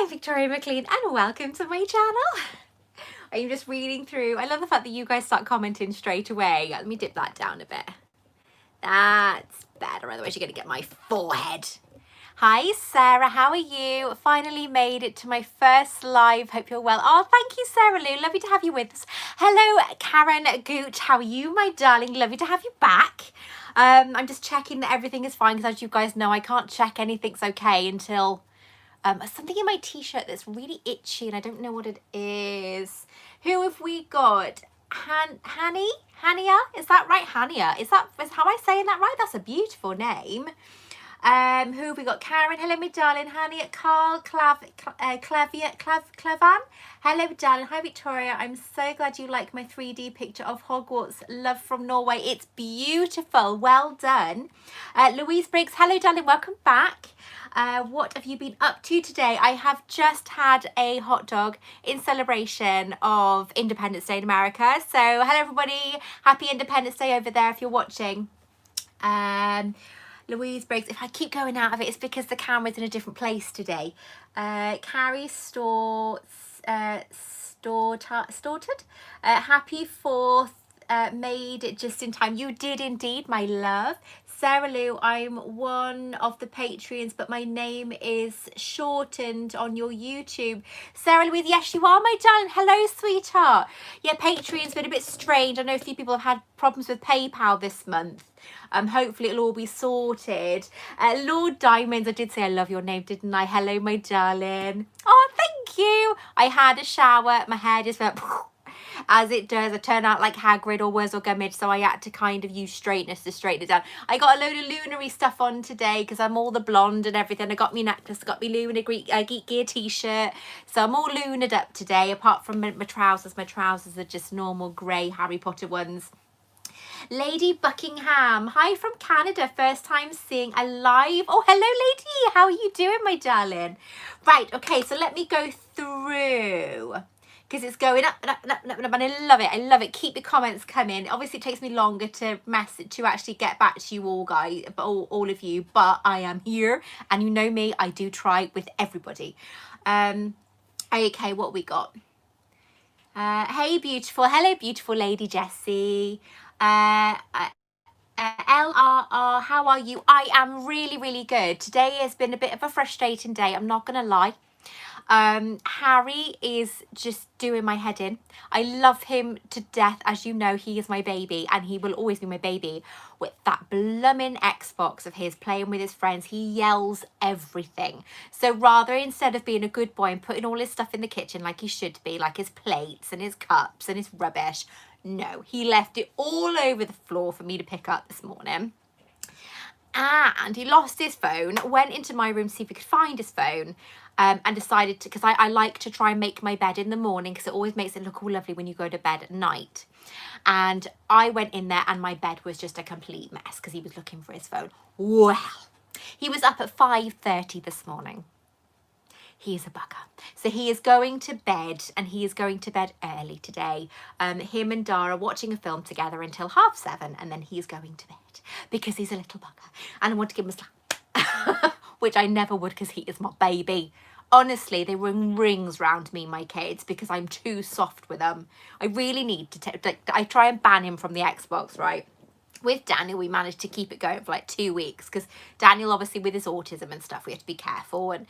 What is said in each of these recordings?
I'm Victoria Maclean and welcome to my channel. I'm just reading through. I love the fact that you guys start commenting straight away. Let me dip that down a bit. That's better, otherwise you're going to get my forehead. Hi Sarah, how are you? Finally made it to my first live. Hope you're well. Oh, thank you Sarah Lou. Lovely to have you with us. Hello Karen Gooch. How are you, my darling? Lovely to have you back. I'm just checking that everything is fine because as you guys know, I can't check anything's okay until something in my t-shirt that's really itchy and I don't know what it is. Who have we got? Hania? Is that right? Hania? Is how I saying that right? That's a beautiful name. Who have we got? Karen, hello my darling. Hania, Carl, Clavan. Hello darling. Hi Victoria. I'm so glad you like my 3D picture of Hogwarts. Love from Norway. It's beautiful. Well done. Louise Briggs, hello darling. Welcome back. What have you been up to today? I have just had a hot dog in celebration of Independence Day in America. So hello everybody. Happy Independence Day over there if you're watching. Louise Briggs, if I keep going out of it, it's because the camera's in a different place today. Carrie Staunted. Happy 4th, made it just in time. You did indeed, my love. Sarah Lou, I'm one of the Patreons, but my name is shortened on your YouTube. Sarah Louise, yes, you are, my darling. Hello, sweetheart. Yeah, Patreon's been a bit strange. I know a few people have had problems with PayPal this month. Hopefully it'll all be sorted. Lord Diamonds, I did say I love your name, didn't I? Hello, my darling. Oh, thank you. I had a shower. My hair just went... as it does. I turn out like Hagrid or Wurzel Gummidge, so I had to kind of use straightness to straighten it down. I got a load of lunary stuff on today because I'm all the blonde and everything. I got me necklace, I got me Lunar Geek Gear t-shirt, so I'm all lunared up today, apart from my trousers. My trousers are just normal grey Harry Potter ones. Lady Buckingham, hi from Canada, first time seeing a live. Oh, hello lady, how are you doing, my darling? Right, okay, so let me go through, because it's going up and up and up and up and up, and I love it. I love it. Keep the comments coming. Obviously, it takes me longer to actually get back to you all, guys, all of you, but I am here, and you know me, I do try with everybody. Okay, what we got? Hey, beautiful. Hello, beautiful lady Jessie. LRR, how are you? I am really, really good. Today has been a bit of a frustrating day. I'm not going to lie. Harry is just doing my head in. I love him to death. As you know, he is my baby and he will always be my baby. With that bloomin' Xbox of his playing with his friends, he yells everything. So rather, instead of being a good boy and putting all his stuff in the kitchen like he should be, like his plates and his cups and his rubbish, no, he left it all over the floor for me to pick up this morning. And he lost his phone, went into my room to see if he could find his phone, and decided to, because I like to try and make my bed in the morning because it always makes it look all lovely when you go to bed at night. And I went in there and my bed was just a complete mess because he was looking for his phone. Well, he was up at 5:30 this morning. He is a bugger. So he is going to bed, and he is going to bed early today. Him and Dara watching a film together until 7:30, and then he's going to bed because he's a little bugger. And I want to give him a slap, which I never would because he is my baby. Honestly, they run rings round me, my kids, because I'm too soft with them. I really need to, I try and ban him from the Xbox, right? With Daniel, we managed to keep it going for like 2 weeks because Daniel, obviously with his autism and stuff, we have to be careful. And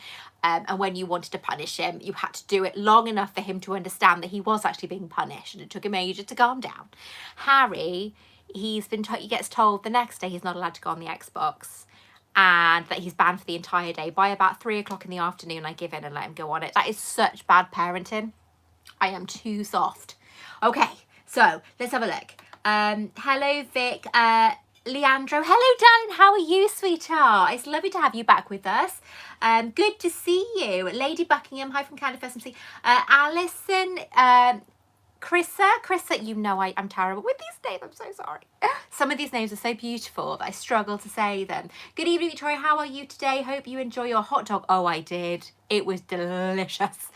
when you wanted to punish him, you had to do it long enough for him to understand that he was actually being punished, and it took him ages to calm down. Harry, he gets told the next day he's not allowed to go on the Xbox and that he's banned for the entire day. By about 3 o'clock in the afternoon, I give in and let him go on it. That is such bad parenting. I am too soft. Okay, so let's have a look. Hello Vic, Leandro, hello darling, how are you, sweetheart? It's lovely to have you back with us. Good to see you. Lady Buckingham, hi from Canada, first MC. Alison, Chrissa, you know I'm terrible with these names, I'm so sorry. Some of these names are so beautiful that I struggle to say them. Good evening, Victoria, how are you today? Hope you enjoy your hot dog. Oh, I did. It was delicious.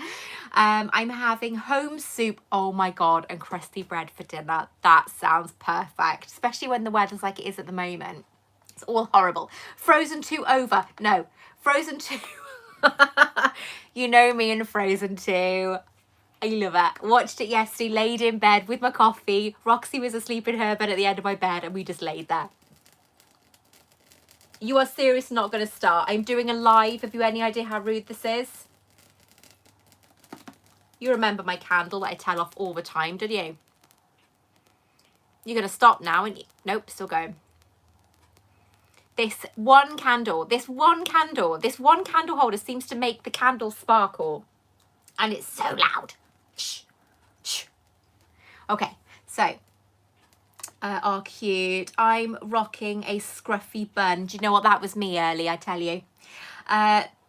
I'm having home soup, oh my god, and crusty bread for dinner. That sounds perfect, especially when the weather's like it is at the moment. It's all horrible. Frozen 2 over. No, Frozen 2 You know me in Frozen 2. I love it. Watched it yesterday, laid in bed with my coffee. Roxy was asleep in her bed at the end of my bed and we just laid there. You are seriously not going to start. I'm doing a live. Have you any idea how rude this is? You remember my candle that I tell off all the time, don't you? You're going to stop now, and nope, still going. This one candle holder seems to make the candle sparkle. And it's so loud. Shh. Shh. Okay, so, oh, cute. I'm rocking a scruffy bun. Do you know what? That was me early, I tell you.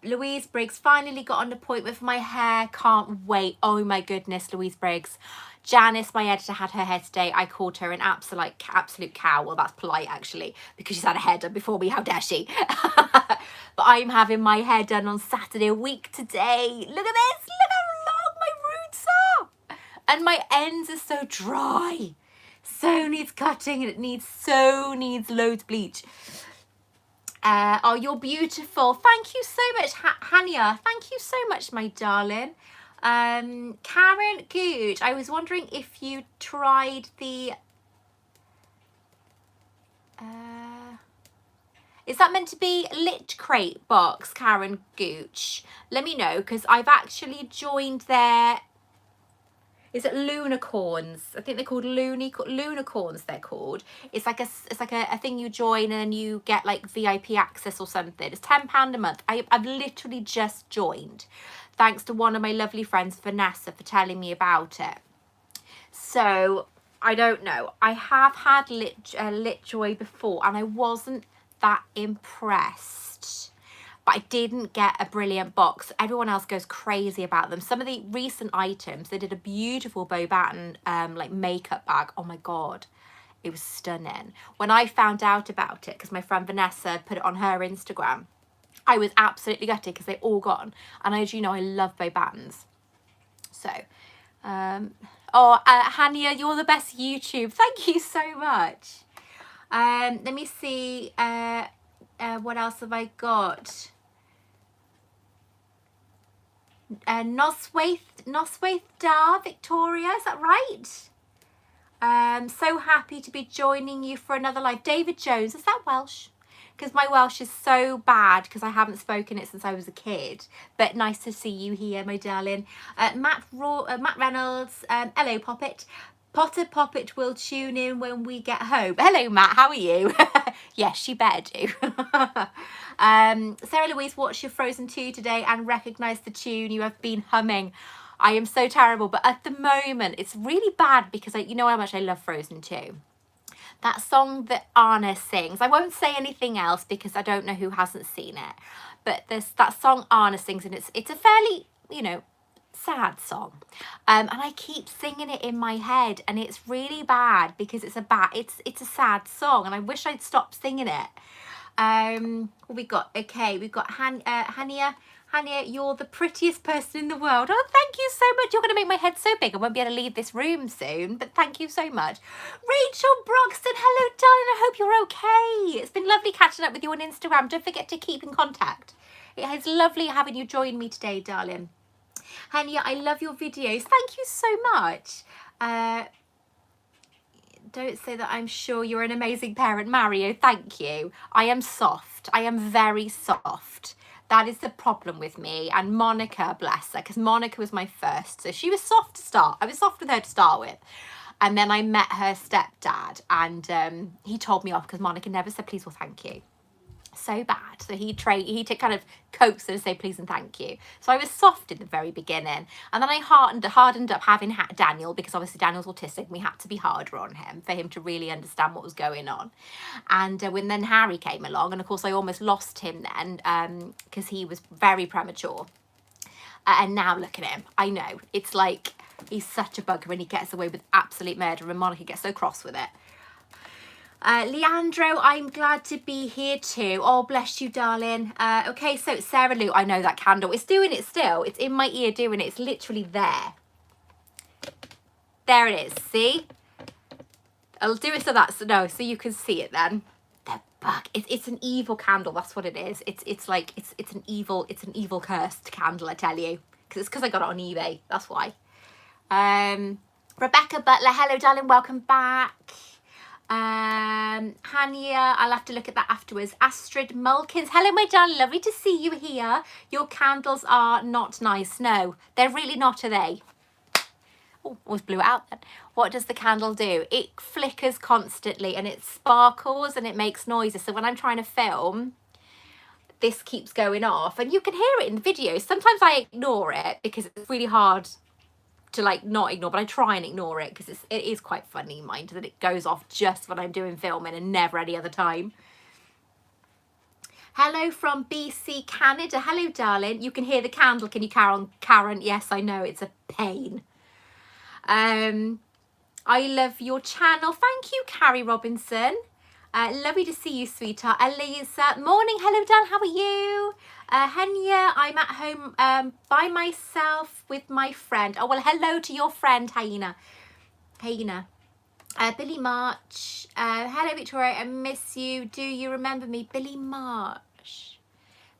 Louise Briggs finally got an appointment for my hair. Can't wait. Oh my goodness, Louise Briggs. Janice, my editor, had her hair today. I called her an absolute cow. Well, that's polite, actually, because she's had a hair done before me. How dare she? But I'm having my hair done on Saturday a week today. Look at this. Look how long my roots are. And my ends are so dry. So needs cutting, and it needs loads of bleach. Oh, you're beautiful. Thank you so much, Hania. Thank you so much, my darling. Karen Gooch, I was wondering if you tried the... is that meant to be Lit Crate box, Karen Gooch? Let me know, because I've actually joined their... Is it Lunicorns? I think they're called Lunicorns. They're called. It's like a thing you join and you get like VIP access or something. It's £10 a month. I've literally just joined, thanks to one of my lovely friends, Vanessa, for telling me about it. So I don't know. I have had Litjoy before, and I wasn't that impressed. But I didn't get a brilliant box. Everyone else goes crazy about them. Some of the recent items, they did a beautiful Bo Batten like makeup bag. Oh my God, it was stunning. When I found out about it, because my friend Vanessa put it on her Instagram, I was absolutely gutted because they all gone. And as you know, I love Bo Battens. So, Hania, you're the best YouTube. Thank you so much. Let me see. What else have I got? Noswaith Dar, Victoria, is that right? So happy to be joining you for another live. David Jones, is that Welsh? Because my Welsh is so bad because I haven't spoken it since I was a kid. But nice to see you here, my darling. Matt Reynolds, hello Poppet. Potter Poppet will tune in when we get home. Hello, Matt. How are you? Yes, you better do. Sarah Louise watched your Frozen 2 today and recognised the tune you have been humming. I am so terrible, but at the moment it's really bad because you know how much I love Frozen 2. That song that Anna sings, I won't say anything else because I don't know who hasn't seen it, but that song Anna sings, and it's a fairly, you know, sad song, and I keep singing it in my head, and it's really bad because it's a sad song, and I wish I'd stopped singing it. We've got Hania. Hania, you're the prettiest person in the world. Oh, thank you so much. You're going to make my head so big I won't be able to leave this room soon, but thank you so much. Rachel Broxton, hello darling, I hope you're okay. It's been lovely catching up with you on Instagram. Don't forget to keep in contact. It is lovely having you join me today, darling. Hania, I love your videos. Thank you so much. Don't say that. I'm sure you're an amazing parent. Mario, thank you. I am soft. I am very soft. That is the problem with me. And Monica, bless her, because Monica was my first. So she was soft to start. I was soft with her to start with. And then I met her stepdad, and he told me off because Monica never said please or thank you. So bad. So he kind of coaxed her to say please and thank you. So I was soft in the very beginning, and then I hardened up having Daniel, because obviously Daniel's autistic and we had to be harder on him for him to really understand what was going on. And when then Harry came along, and of course I almost lost him then because he was very premature. And now look at him. I know, it's like he's such a bugger and he gets away with absolute murder, and Monica gets so cross with it. Leandro, I'm glad to be here too. Oh, bless you, darling. Okay, so Sarah Lou, I know that candle. It's doing it still. It's in my ear doing it. It's literally there. There it is. See? I'll do it so you can see it then. Fuck, it's an evil candle. That's what it is. It's like it's an evil cursed candle, I tell you. Because I got it on eBay. That's why. Rebecca Butler, hello darling, welcome back. Hania, I'll have to look at that afterwards. Astrid Mulkins, hello my darling, lovely to see you here. Your candles are not nice. No, they're really not, are they? Oh, almost blew it out then. What does the candle do? It flickers constantly and it sparkles and it makes noises. So when I'm trying to film, this keeps going off and you can hear it in the videos. Sometimes I ignore it because it's really hard to like not ignore, but I try and ignore it because it is quite funny, mind, that it goes off just when I'm doing filming and never any other time. Hello from BC, Canada. Hello, darling. You can hear the candle. Can you, Karen? Yes, I know. It's a pain. I love your channel. Thank you, Carrie Robinson. Lovely to see you, sweetheart. Elisa, morning. Hello, Dan. How are you? Henya, I'm at home by myself with my friend. Oh, well, hello to your friend, Hyena. Billy March. Hello, Victoria. I miss you. Do you remember me? Billy March.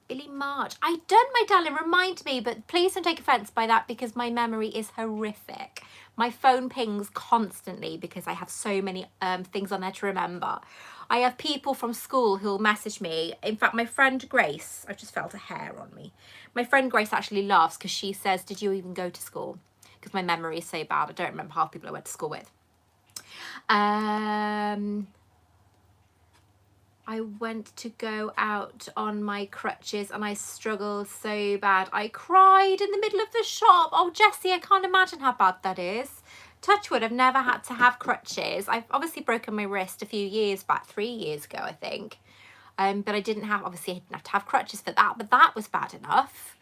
Billy March. I don't, my darling. Remind me, but please don't take offence by that because my memory is horrific. My phone pings constantly because I have so many things on there to remember. I have people from school who'll message me. In fact, my friend Grace, I've just felt a hair on me. My friend Grace actually laughs because she says, did you even go to school? Because my memory is so bad. I don't remember half the people I went to school with. I went to go out on my crutches and I struggled so bad. I cried in the middle of the shop. Oh, Jessie, I can't imagine how bad that is. Touchwood, I've never had to have crutches. I've obviously broken my wrist a few years back, 3 years ago, I think. But I didn't have, obviously I didn't have to have crutches for that, but that was bad enough.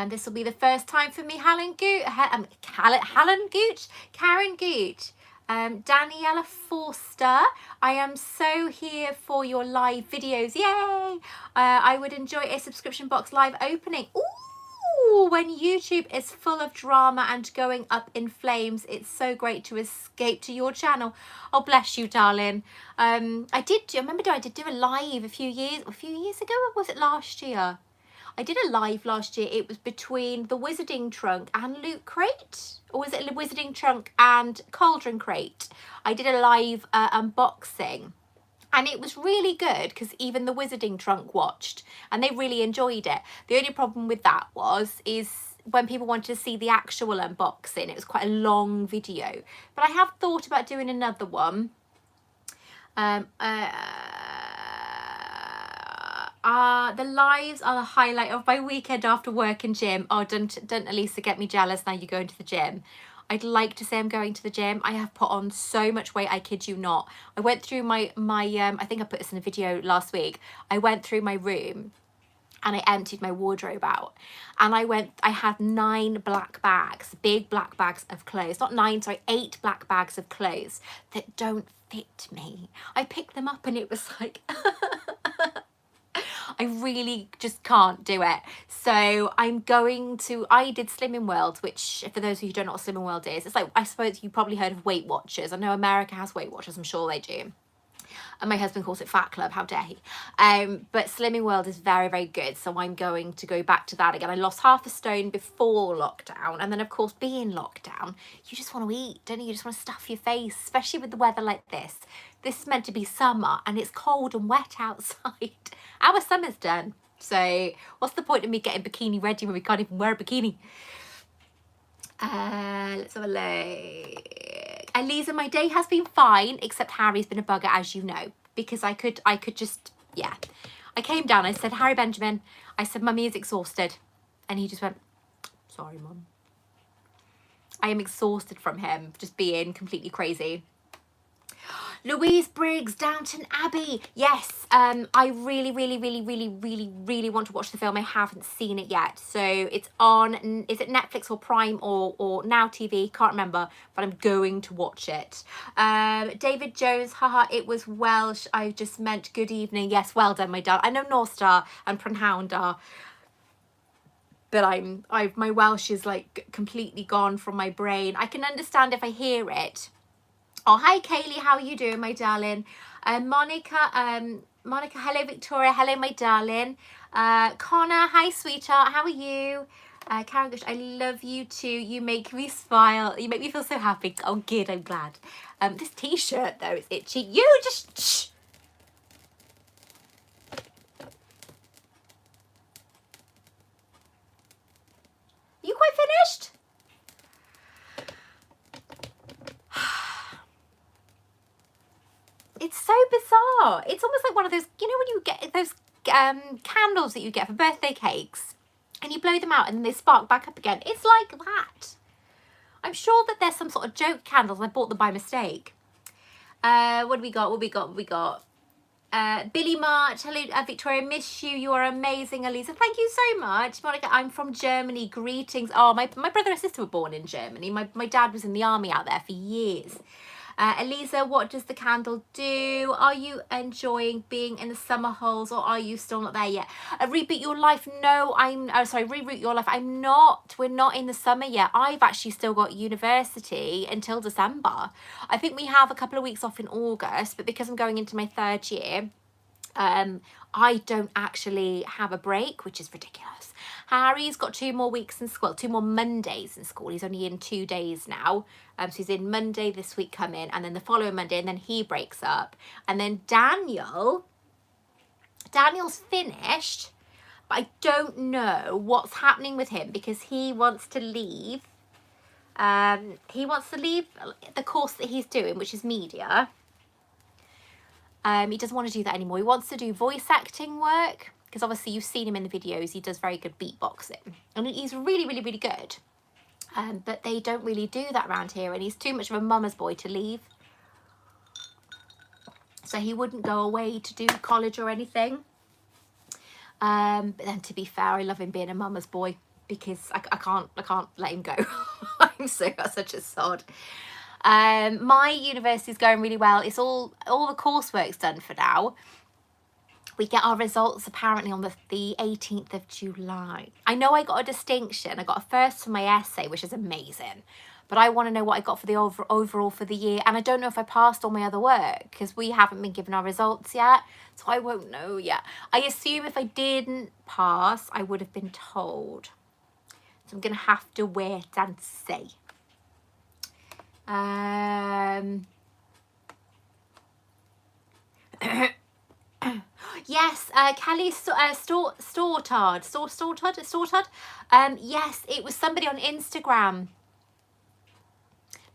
This will be the first time for me, Karen Gooch, Daniela Forster, I am so here for your live videos. Yay! I would enjoy a subscription box live opening. Ooh, when YouTube is full of drama and going up in flames, it's so great to escape to your channel. Oh, bless you, darling. I remember I did do a live a few years ago, or was it last year? I did a live last year. It was between the Wizarding Trunk and Loot Crate. Or was it the Wizarding Trunk and Cauldron Crate? I did a live unboxing. And it was really good because even the Wizarding Trunk watched. And they really enjoyed it. The only problem with that is when people wanted to see the actual unboxing. It was quite a long video. But I have thought about doing another one. The lives are the highlight of my weekend after work and gym. Oh, don't Elisa get me jealous now you're going to the gym. I'd like to say I'm going to the gym. I have put on so much weight, I kid you not. I went through my I think I put this in a video last week. I went through my room and I emptied my wardrobe out. And I had 9 black bags, big black bags of clothes. Not 9, sorry, 8 black bags of clothes that don't fit me. I picked them up and it was like... I really just can't do it. So I did Slimming World, which for those of you who don't know what Slimming World is, it's like, I suppose you probably heard of Weight Watchers. I know America has Weight Watchers, I'm sure they do. And my husband calls it Fat Club, how dare he. But Slimming World is very, very good. So I'm going to go back to that again. I lost half a stone before lockdown. And then of course, being lockdown, you just want to eat, don't you? You just want to stuff your face, especially with the weather like this. This is meant to be summer and it's cold and wet outside. Our summer's done. So what's the point of me getting bikini ready when we can't even wear a bikini? Let's have a look. Elisa, my day has been fine, except Harry's been a bugger, as you know, because I could just, yeah. I came down, I said, Harry Benjamin, I said, Mummy is exhausted. And he just went, sorry, Mum. I am exhausted from him just being completely crazy. Louise Briggs, Downton Abbey. Yes, I really want to watch the film. I haven't seen it yet. So it's on, is it Netflix or Prime or Now TV? Can't remember, but I'm going to watch it. David Jones, haha, it was Welsh. I just meant good evening. Yes, well done, my darling. I know North Star and Prynhawn are, but my Welsh is like completely gone from my brain. I can understand if I hear it. Oh, hi Kaylee, how are you doing, my darling? Monica, hello Victoria, hello my darling. Connor, hi sweetheart, how are you? Karen Gush, I love you too. You make me smile. You make me feel so happy. Oh, good, I'm glad. This t-shirt though is itchy. You just shh. You quite finished? It's so bizarre. It's almost like one of those, you know when you get those candles that you get for birthday cakes and you blow them out and then they spark back up again. It's like that. I'm sure that there's some sort of joke candles. I bought them by mistake. What do we got? Billy March, hello Victoria, miss you. You are amazing, Elisa. Thank you so much. Monica, I'm from Germany. Greetings. Oh, my brother and sister were born in Germany. My dad was in the army out there for years. Elisa, what does the candle do? Are you enjoying being in the summer holes or are you still not there yet? Reboot your life. No, reroute your life. I'm not. We're not in the summer yet. I've actually still got university until December. I think we have a couple of weeks off in August, but because I'm going into my 3rd year, I don't actually have a break, which is ridiculous. Harry's got 2 more weeks in school, 2 more Mondays in school. He's only in 2 days now. So he's in Monday this week coming, and then the following Monday, and then he breaks up. And then Daniel's finished, but I don't know what's happening with him because he wants to leave. He wants to leave the course that he's doing, which is media. He doesn't want to do that anymore. He wants to do voice acting work because obviously you've seen him in the videos. He does very good beatboxing and he's really, really, really good. But they don't really do that around here and he's too much of a mama's boy to leave. So he wouldn't go away to do college or anything. But then to be fair, I love him being a mama's boy because I can't let him go. I'm such a sod. My university is going really well. It's all the coursework's done for now. We get our results apparently on the 18th of July. I know I got a distinction. I got a first for my essay, which is amazing. But I want to know what I got for the overall for the year. And I don't know if I passed all my other work because we haven't been given our results yet. So I won't know yet. I assume if I didn't pass, I would have been told. So I'm going to have to wait and see. Yes, Kelly Stortard. Yes, it was somebody on Instagram.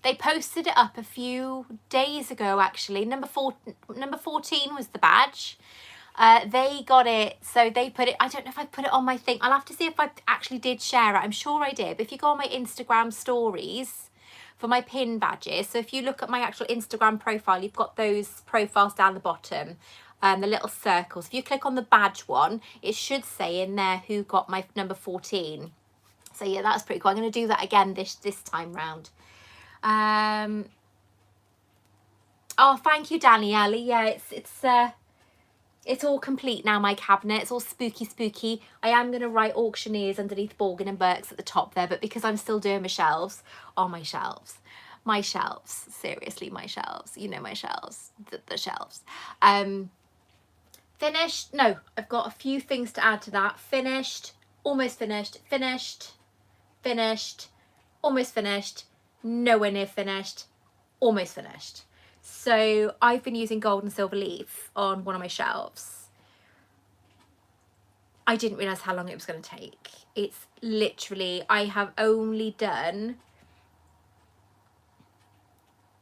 They posted it up a few days ago, actually. Number 14 was the badge. They got it, so they put it, I don't know if I put it on my thing. I'll have to see if I actually did share it. I'm sure I did. But if you go on my Instagram stories for my pin badges, so if you look at my actual Instagram profile, you've got those profiles down the bottom, the little circles. If you click on the badge one, it should say in there who got my number 14. So yeah, that's pretty cool. I'm going to do that again this time round. Oh, thank you, Danielle. Yeah, it's all complete now, my cabinet. It's all spooky. I am going to write auctioneers underneath Borgin and Burke's at the top there, but because I'm still doing my shelves, my shelves, seriously, my shelves, you know, my shelves, the shelves. Finished. No, I've got a few things to add to that. Finished, almost finished, finished, almost finished, nowhere near finished, almost finished. So I've been using gold and silver leaf on one of my shelves. I didn't realise how long it was going to take. It's literally, I have only done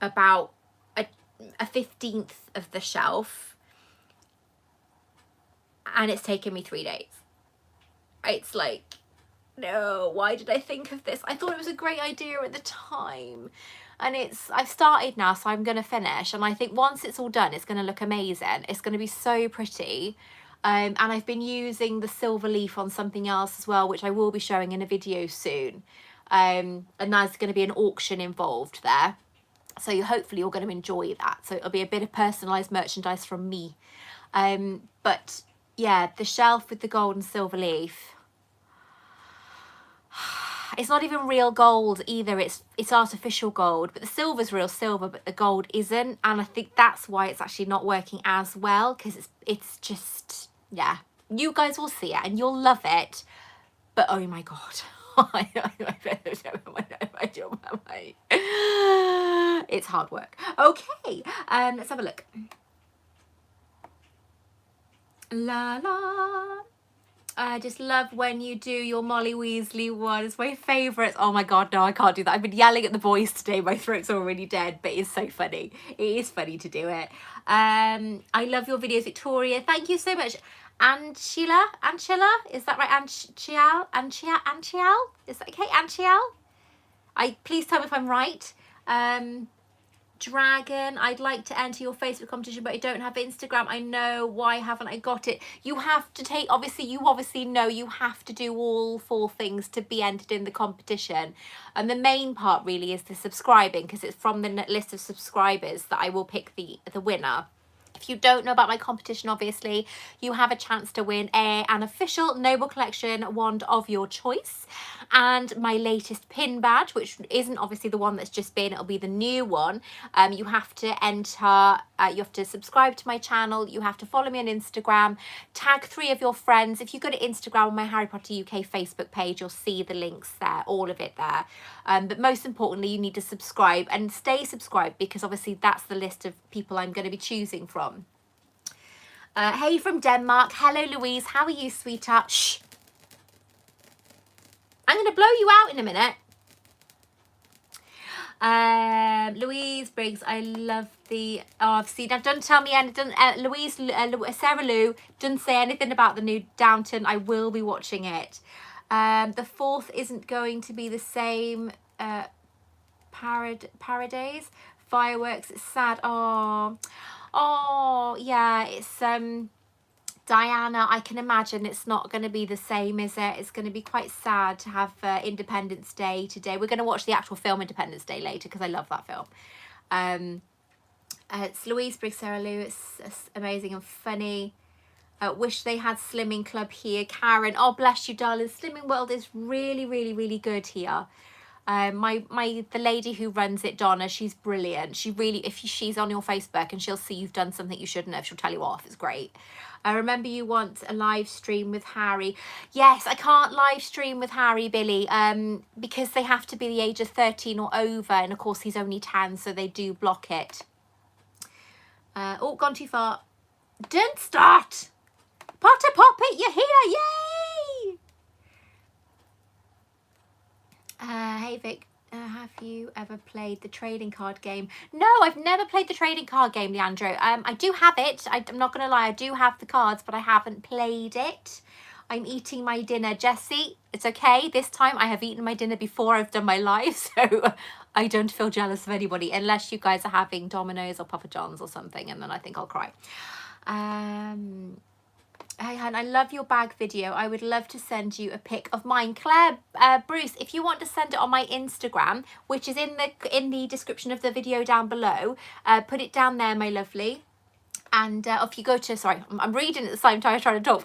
about a 15th of the shelf and it's taken me 3 days. It's like, no, why did I think of this? I thought it was a great idea at the time. And I've started now, so I'm going to finish. And I think once it's all done, it's going to look amazing. It's going to be so pretty. And I've been using the silver leaf on something else as well, which I will be showing in a video soon. And there's going to be an auction involved there. So hopefully you're going to enjoy that. So it'll be a bit of personalised merchandise from me. But yeah, the shelf with the gold and silver leaf. it's not even real gold either. It's artificial gold, but the silver's real silver, but the gold isn't. And I think that's why it's actually not working as well, because it's just, yeah, you guys will see it and you'll love it. But oh my God. It's hard work. Okay, let's have a look. La la. I just love when you do your Molly Weasley one. It's my favourite. Oh my God, no, I can't do that. I've been yelling at the boys today. My throat's already dead, but it's so funny. It is funny to do it. I love your videos, Victoria. Thank you so much. Anchila, is that right? Anchial? Is that okay? Anchial? Please tell me if I'm right. Dragon, I'd like to enter your Facebook competition, but I don't have Instagram. I know, why haven't I got it? You have to take, you obviously know you have to do all 4 things to be entered in the competition. And the main part really is the subscribing, because it's from the list of subscribers that I will pick the winner. If you don't know about my competition, obviously, you have a chance to win an official Noble Collection wand of your choice and my latest pin badge, which isn't obviously the one that's just been, it'll be the new one. You have to enter, you have to subscribe to my channel, you have to follow me on Instagram, tag 3 of your friends. If you go to Instagram on my Harry Potter UK Facebook page, you'll see the links there, all of it there. But most importantly, you need to subscribe and stay subscribed, because obviously that's the list of people I'm going to be choosing from. Hey from Denmark. Hello, Louise. How are you, sweetheart? Shh. I'm going to blow you out in a minute. Louise Briggs, I love the... Oh, I've seen... Now, don't tell me anything. Louise, Sarah Lou, don't say anything about the new Downton. I will be watching it. The 4th isn't going to be the same. Paradays. Fireworks. It's sad. Oh, yeah, it's Diana, I can imagine it's not going to be the same, is it? It's going to be quite sad to have Independence Day today. We're going to watch the actual film Independence Day later, because I love that film. It's Louise Briggs, Sarah Lou. It's amazing and funny. Wish they had Slimming Club here. Karen, oh, bless you, darling. Slimming World is really, really, really good here. The lady who runs it, Donna, she's brilliant. She really, if she's on your Facebook and she'll see you've done something you shouldn't have, she'll tell you off. It's great. I remember you want a live stream with Harry. Yes, I can't live stream with Harry, Billy, because they have to be the age of 13 or over, and of course he's only 10, so they do block it. Oh, gone too far. Don't start. Potter Poppet, you're here, yay! Hey Vic, have you ever played the trading card game? No, I've never played the trading card game, Leandro. I do have it. I'm not going to lie, I do have the cards, but I haven't played it. I'm eating my dinner. Jessie, it's okay. This time I have eaten my dinner before I've done my live, so I don't feel jealous of anybody, unless you guys are having Domino's or Papa John's or something, and then I think I'll cry. Hey, hun, I love your bag video. I would love to send you a pic of mine. Claire, Bruce, if you want to send it on my Instagram, which is in the description of the video down below, put it down there, my lovely. And if you go to, sorry, I'm reading at the same time I was trying to talk.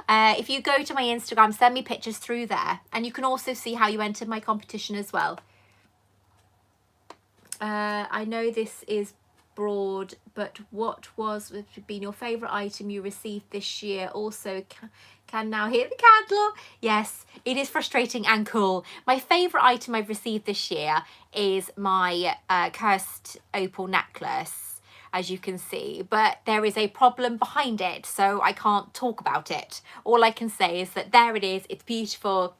If you go to my Instagram, send me pictures through there. And you can also see how you entered my competition as well. I know this is broad, but what was been your favorite item you received this year? Also can now hear the candle. Yes, it is frustrating and cool. My favorite item I've received this year is my cursed opal necklace, as you can see, but there is a problem behind it, so I can't talk about it. All I can say is that there it is. It's beautiful.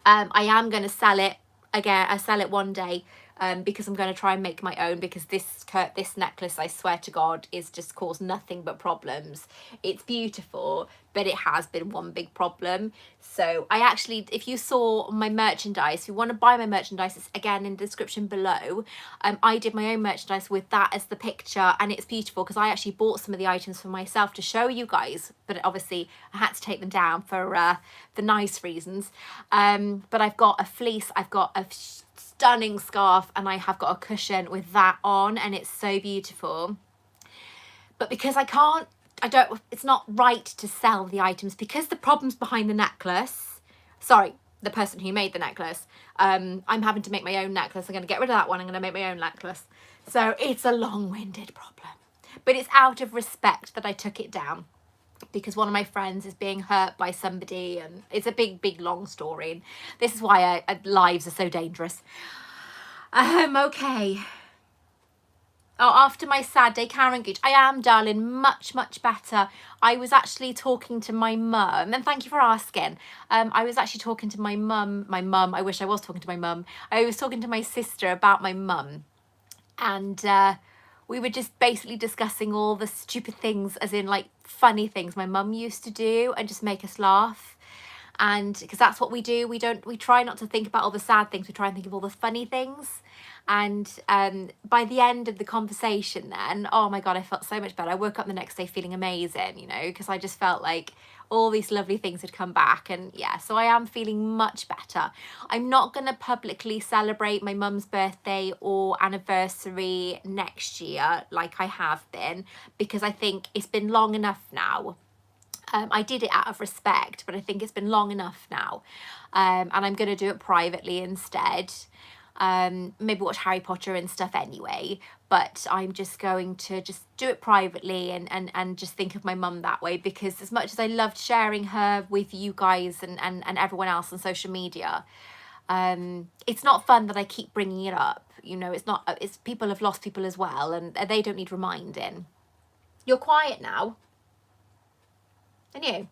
I am going to sell it again. I sell it one day. Because I'm going to try and make my own, because this necklace, I swear to God, is just caused nothing but problems. It's beautiful, but it has been one big problem. So I actually, if you saw my merchandise, if you want to buy my merchandise, it's again in the description below. I did my own merchandise with that as the picture, and it's beautiful because I actually bought some of the items for myself to show you guys, but obviously I had to take them down for nice reasons. But I've got a fleece, I've got a stunning scarf, and I have got a cushion with that on, and it's so beautiful. But because it's not right to sell the items, because the problem's behind the necklace. Sorry, the person who made the necklace. I'm having to make my own necklace. I'm going to get rid of that one. I'm going to make my own necklace. So it's a long-winded problem. But it's out of respect that I took it down, because one of my friends is being hurt by somebody, and it's a big, big, long story. And this is why lives are so dangerous. Okay. Oh, after my sad day, Karen Gooch. I am, darling, much, much better. I was actually talking to my mum, and thank you for asking. I was actually talking to my mum. I wish I was talking to my mum. I was talking to my sister about my mum, and we were just basically discussing all the stupid things, as in like funny things my mum used to do and just make us laugh. And because that's what we do, we try not to think about all the sad things, we try and think of all the funny things. And by the end of the conversation then, oh my God, I felt so much better. I woke up the next day feeling amazing, you know, because I just felt like all these lovely things had come back. And yeah, so I am feeling much better. I'm not going to publicly celebrate my mum's birthday or anniversary next year like I have been, because I think it's been long enough now. I did it out of respect, but I think it's been long enough now. And I'm going to do it privately instead. Maybe watch Harry Potter and stuff anyway, but I'm just going to just do it privately and just think of my mum that way, because as much as I loved sharing her with you guys and everyone else on social media, it's not fun that I keep bringing it up. You know, it's people have lost people as well, and they don't need reminding. You're quiet now. And you.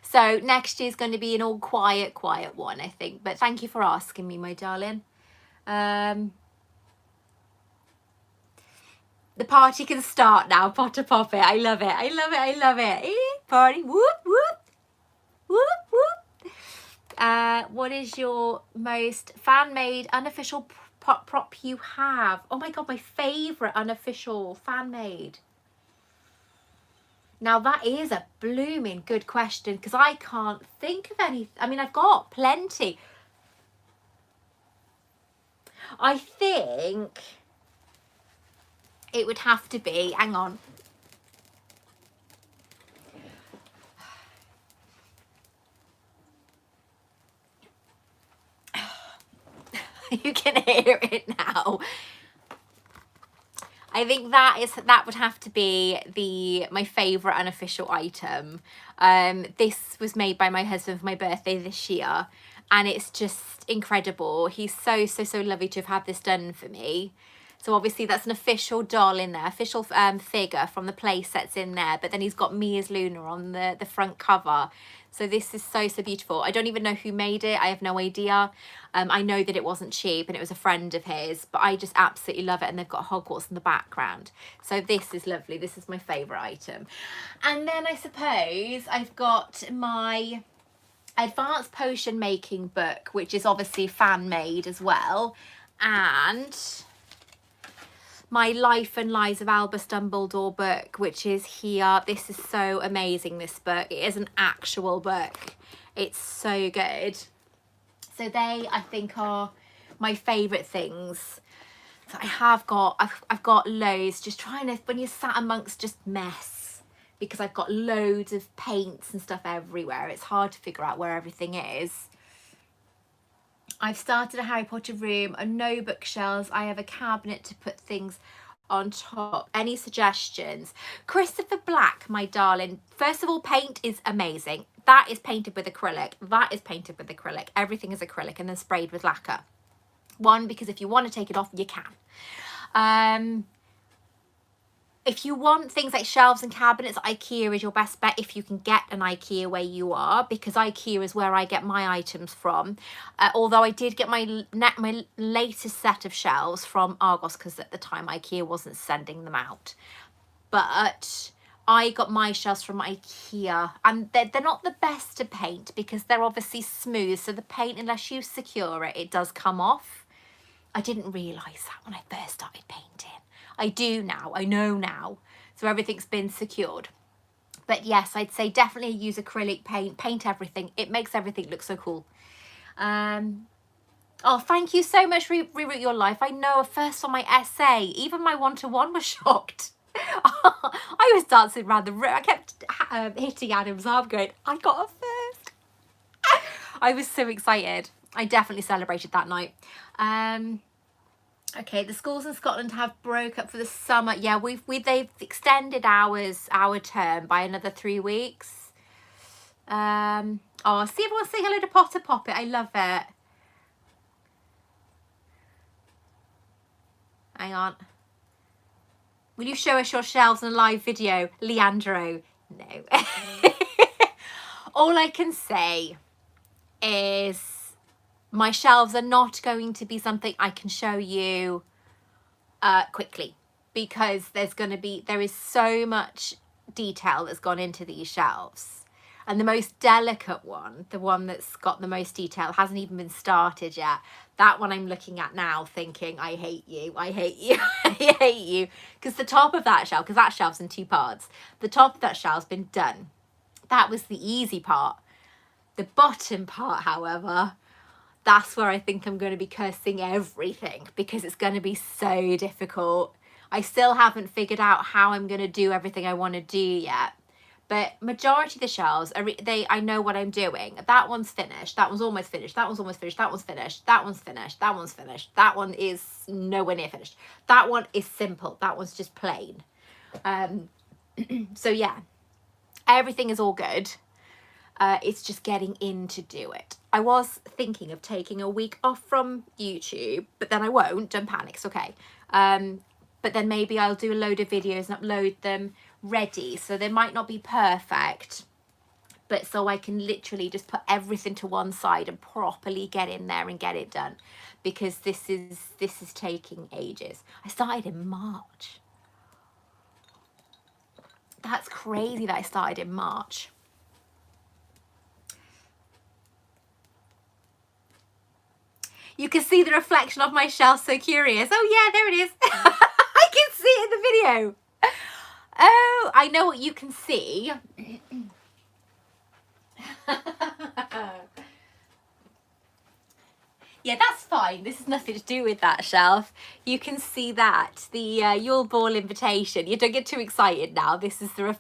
So next year's going to be an all quiet one, I think. But thank you for asking me, my darling. The party can start now. Potter Pop it. I love it. I love it. I love it. Party. Whoop, whoop. Whoop, whoop. What is your most fan-made unofficial prop you have? Oh my God, my favourite unofficial fan-made. Now that is a blooming good question, because I can't think of any. I mean, I've got plenty. I think it would have to be, hang on. You can hear it now. I think that would have to be my favourite unofficial item. This was made by my husband for my birthday this year, and it's just incredible. He's so lovely to have had this done for me. So obviously that's an official doll in there, official figure from the play sets in there, but then he's got me as Luna on the front cover. So this is so beautiful. I don't even know who made it. I have no idea. I know that it wasn't cheap and it was a friend of his, but I just absolutely love it. And they've got Hogwarts in the background. So this is lovely. This is my favourite item. And then I suppose I've got my advanced potion making book, which is obviously fan made as well. And my Life and Lies of Albus Dumbledore book, which is here. This is so amazing, this book. It is an actual book. It's so good. So they, I think, are my favourite things. So I've got loads, just trying to, when you're sat amongst just mess, because I've got loads of paints and stuff everywhere, it's hard to figure out where everything is. I've started a Harry Potter room and no bookshelves. I have a cabinet to put things on top. Any suggestions? Christopher Black, my darling. First of all, paint is amazing. That is painted with acrylic. That is painted with acrylic. Everything is acrylic and then sprayed with lacquer. One, because if you want to take it off, you can. If you want things like shelves and cabinets, IKEA is your best bet if you can get an IKEA where you are, because IKEA is where I get my items from. Although I did get my latest set of shelves from Argos, because at the time IKEA wasn't sending them out. But I got my shelves from IKEA, and they're not the best to paint because they're obviously smooth. So the paint, unless you secure it, it does come off. I didn't realise that when I first started painting. I do now, I know now. So everything's been secured. But yes, I'd say definitely use acrylic paint, paint everything. It makes everything look so cool. Oh, thank you so much, Reroute Your Life. I know, first on my essay, even my one-to-one was shocked. I was dancing around the room. I kept hitting Adam's arm going, I got a first. I was so excited. I definitely celebrated that night. Okay, the schools in Scotland have broke up for the summer. Yeah, they've extended our term by another 3 weeks. Oh, see everyone say hello to Potter Poppet. I love it. Hang on. Will you show us your shelves in a live video, Leandro? No. All I can say is my shelves are not going to be something I can show you quickly, because there is so much detail that's gone into these shelves. And the most delicate one, the one that's got the most detail, hasn't even been started yet. That one I'm looking at now thinking, I hate you, I hate you, I hate you. Because the top of that shelf, because that shelf's in 2 parts, the top of that shelf's been done. That was the easy part. The bottom part, however, that's where I think I'm going to be cursing everything, because it's going to be so difficult. I still haven't figured out how I'm going to do everything I want to do yet. But majority of the shelves, I know what I'm doing. That one's finished. That one's almost finished. That one's almost finished. That one's finished. That one's finished. That one's finished. That one is nowhere near finished. That one is simple. That one's just plain. So yeah, everything is all good. It's just getting in to do it. I was thinking of taking a week off from YouTube, but then I won't. Don't panic. It's okay. But then maybe I'll do a load of videos and upload them ready, so they might not be perfect, but so I can literally just put everything to one side and properly get in there and get it done, because this is taking ages. I started in March. That's crazy that I started in March. You can see the reflection of my shelf. So curious. Oh yeah, there it is. I can see it in the video. Oh, I know what you can see. Yeah, that's fine. This has nothing to do with that shelf. You can see that the Yule Ball invitation. You don't get too excited now. This is for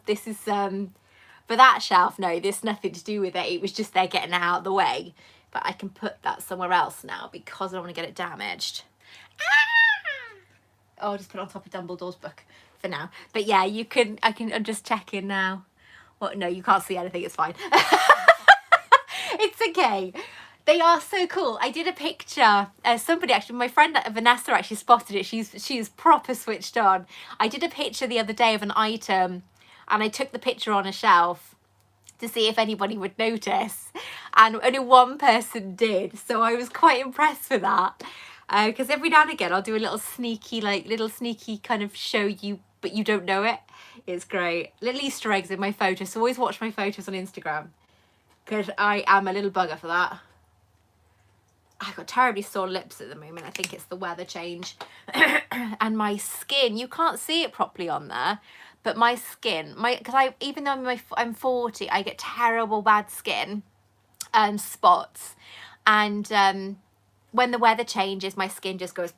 that shelf. No, there's nothing to do with it. It was just there getting out of the way. But I can put that somewhere else now because I don't want to get it damaged. Ah! Oh, I'll just put it on top of Dumbledore's book for now. But yeah, I'm just checking now. Well, no, you can't see anything. It's fine. It's okay. They are so cool. I did a picture. Somebody actually, my friend Vanessa actually spotted it. She's proper switched on. I did a picture the other day of an item, and I took the picture on a shelf to see if anybody would notice, and only one person did, so I was quite impressed with that, because every now and again I'll do a little sneaky kind of show you, but you don't know it. It's great. Little Easter eggs in my photos, so always watch my photos on Instagram, because I am a little bugger for that. I've got terribly sore lips at the moment. I think it's the weather change. And my skin, you can't see it properly on there, but my skin, even though I'm 40, I get terrible bad skin spots, and when the weather changes, my skin just goes.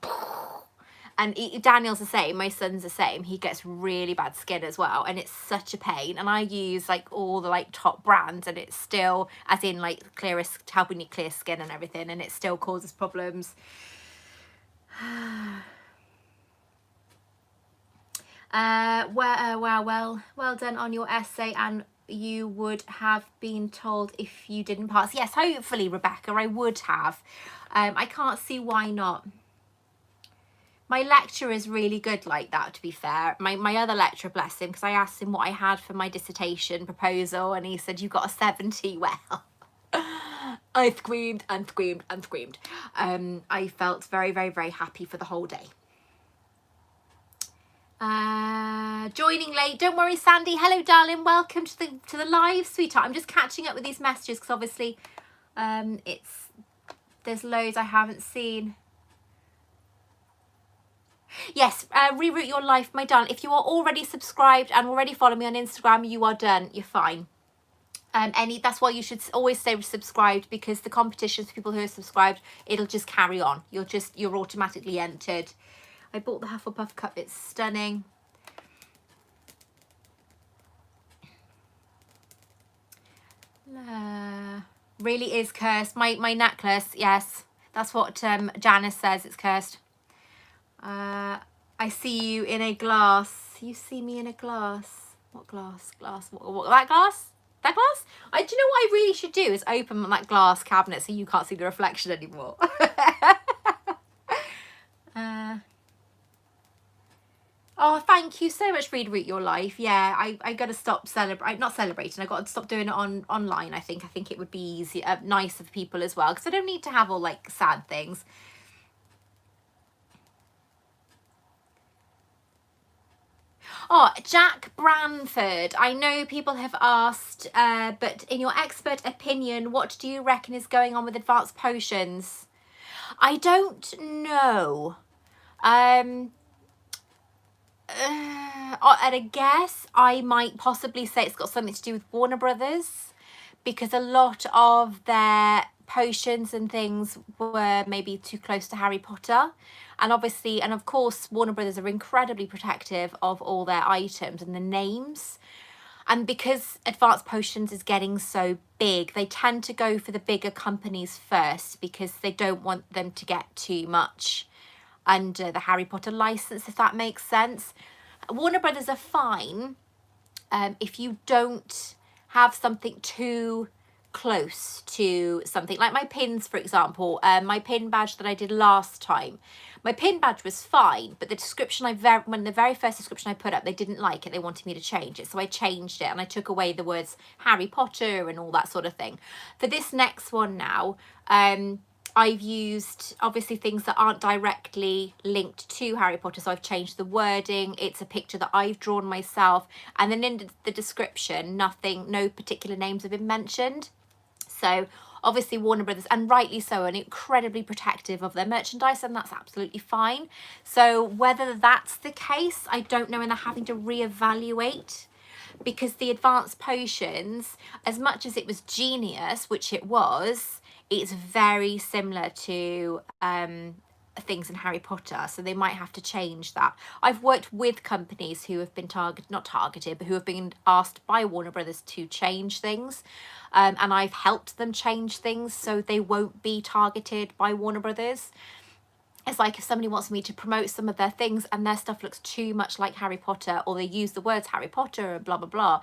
And Daniel's the same, my son's the same. He gets really bad skin as well, and it's such a pain. And I use like all the like top brands, and it's still, as in like clearest, helping you clear skin and everything, and it still causes problems. Well done on your essay, and you would have been told if you didn't pass. Yes, hopefully, Rebecca, I would have. I can't see why not. My lecturer is really good like that, to be fair. My other lecturer, bless him, because I asked him what I had for my dissertation proposal, and he said, you got a 70. Well, I screamed and screamed and screamed. I felt very, very, very happy for the whole day. Joining late, don't worry, Sandy. Hello, darling. Welcome to the live, sweetheart. I'm just catching up with these messages because obviously there's loads I haven't seen. Yes, reroute your life, my darling. If you are already subscribed and already follow me on Instagram, you are done. You're fine. That's why you should always stay subscribed, because the competitions for people who are subscribed, it'll just carry on. You're automatically entered. I bought the Hufflepuff cup. It's stunning. really is cursed. My necklace, yes. That's what Janice says, it's cursed. I see you in a glass. You see me in a glass. What glass? Glass. What that glass? That glass? Do you know what I really should do is open that glass cabinet so you can't see the reflection anymore. Oh, thank you so much for Read Your Life. Yeah, I got to stop not celebrating. I got to stop doing it online. I think it would be easy, nicer for people as well, because I don't need to have all like sad things. Oh, Jack Branford. I know people have asked, but in your expert opinion, what do you reckon is going on with advanced potions? I don't know. At a guess, I might possibly say it's got something to do with Warner Brothers, because a lot of their potions and things were maybe too close to Harry Potter. And obviously, and of course, Warner Brothers are incredibly protective of all their items and the names. And because Advanced Potions is getting so big, they tend to go for the bigger companies first, because they don't want them to get too much under the Harry Potter license, if that makes sense. Warner Brothers are fine if you don't have something too close to something. Like my pins, for example, my pin badge that I did last time. My pin badge was fine, but the description when the very first description I put up, they didn't like it. They wanted me to change it. So I changed it and I took away the words Harry Potter and all that sort of thing. For this next one now, I've used obviously things that aren't directly linked to Harry Potter, so I've changed the wording. It's a picture that I've drawn myself, and then in the description, no particular names have been mentioned. So obviously Warner Brothers, and rightly so, are incredibly protective of their merchandise, and that's absolutely fine. So whether that's the case, I don't know, and they're having to reevaluate, because the Advanced Potions, as much as it was genius, which it was, it's very similar to things in Harry Potter, so they might have to change that. I've worked with companies who have been not targeted, but who have been asked by Warner Brothers to change things, and I've helped them change things so they won't be targeted by Warner Brothers. It's like if somebody wants me to promote some of their things and their stuff looks too much like Harry Potter, or they use the words Harry Potter and blah blah blah,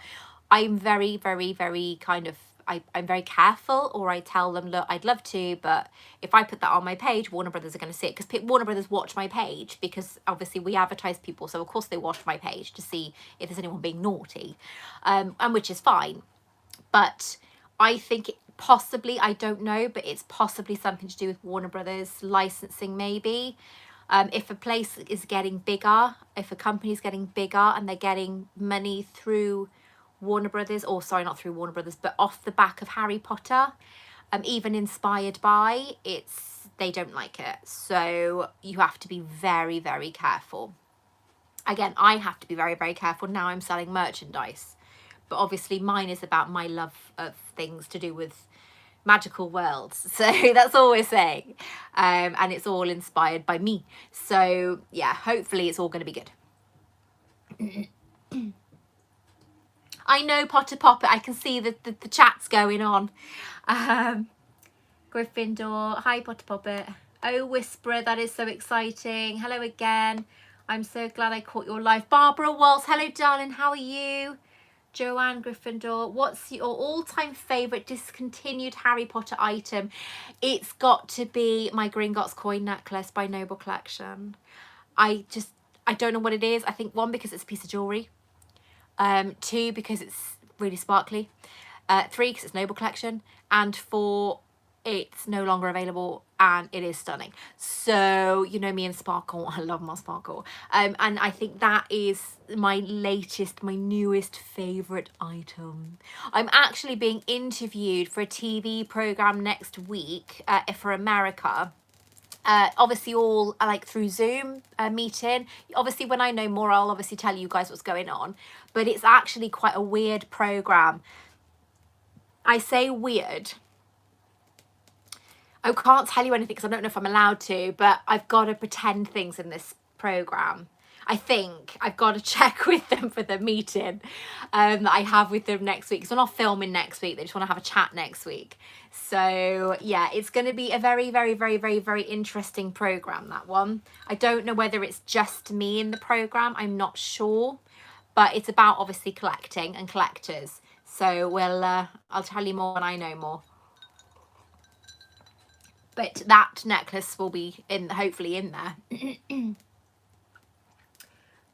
I'm very, very, very kind of, I'm very careful, or I tell them, look, I'd love to, but if I put that on my page, Warner Brothers are going to see it, because Warner Brothers watch my page, because obviously we advertise people, so of course they watch my page to see if there's anyone being naughty, and which is fine. But I think possibly, I don't know, but it's possibly something to do with Warner Brothers licensing maybe. If a place is getting bigger, if a company is getting bigger and they're getting money through Warner Brothers, or sorry, not through Warner Brothers, but off the back of Harry Potter, even inspired by, they don't like it. So you have to be very, very careful. Again, I have to be very, very careful. Now I'm selling merchandise, but obviously mine is about my love of things to do with magical worlds. So that's all we're saying. And it's all inspired by me. So yeah, hopefully it's all going to be good. I know, Potter Popper. I can see the chat's going on. Gryffindor. Hi, Potter Popper. Oh, Whisperer. That is so exciting. Hello again. I'm so glad I caught your live. Barbara Waltz. Hello, darling. How are you? Joanne Gryffindor. What's your all-time favourite discontinued Harry Potter item? It's got to be my Gringotts coin necklace by Noble Collection. I don't know what it is. I think 1, because it's a piece of jewellery. 2, because it's really sparkly. 3, because it's Noble Collection. And 4, it's no longer available and it is stunning. So you know me and sparkle. I love my sparkle. And I think that is my newest favourite item. I'm actually being interviewed for a TV programme next week for America. Obviously all like through Zoom meeting. Obviously when I know more, I'll obviously tell you guys what's going on, but it's actually quite a weird program. I say weird, I can't tell you anything because I don't know if I'm allowed to, but I've got to pretend things in this program. I think I've got to check with them for the meeting that I have with them next week. So we're not filming next week. They just want to have a chat next week. So yeah, it's going to be a very, very, very, very, very interesting program, that one. I don't know whether it's just me in the program. I'm not sure. But it's about obviously collecting and collectors. So we'll, I'll tell you more when I know more. But that necklace will be hopefully in there.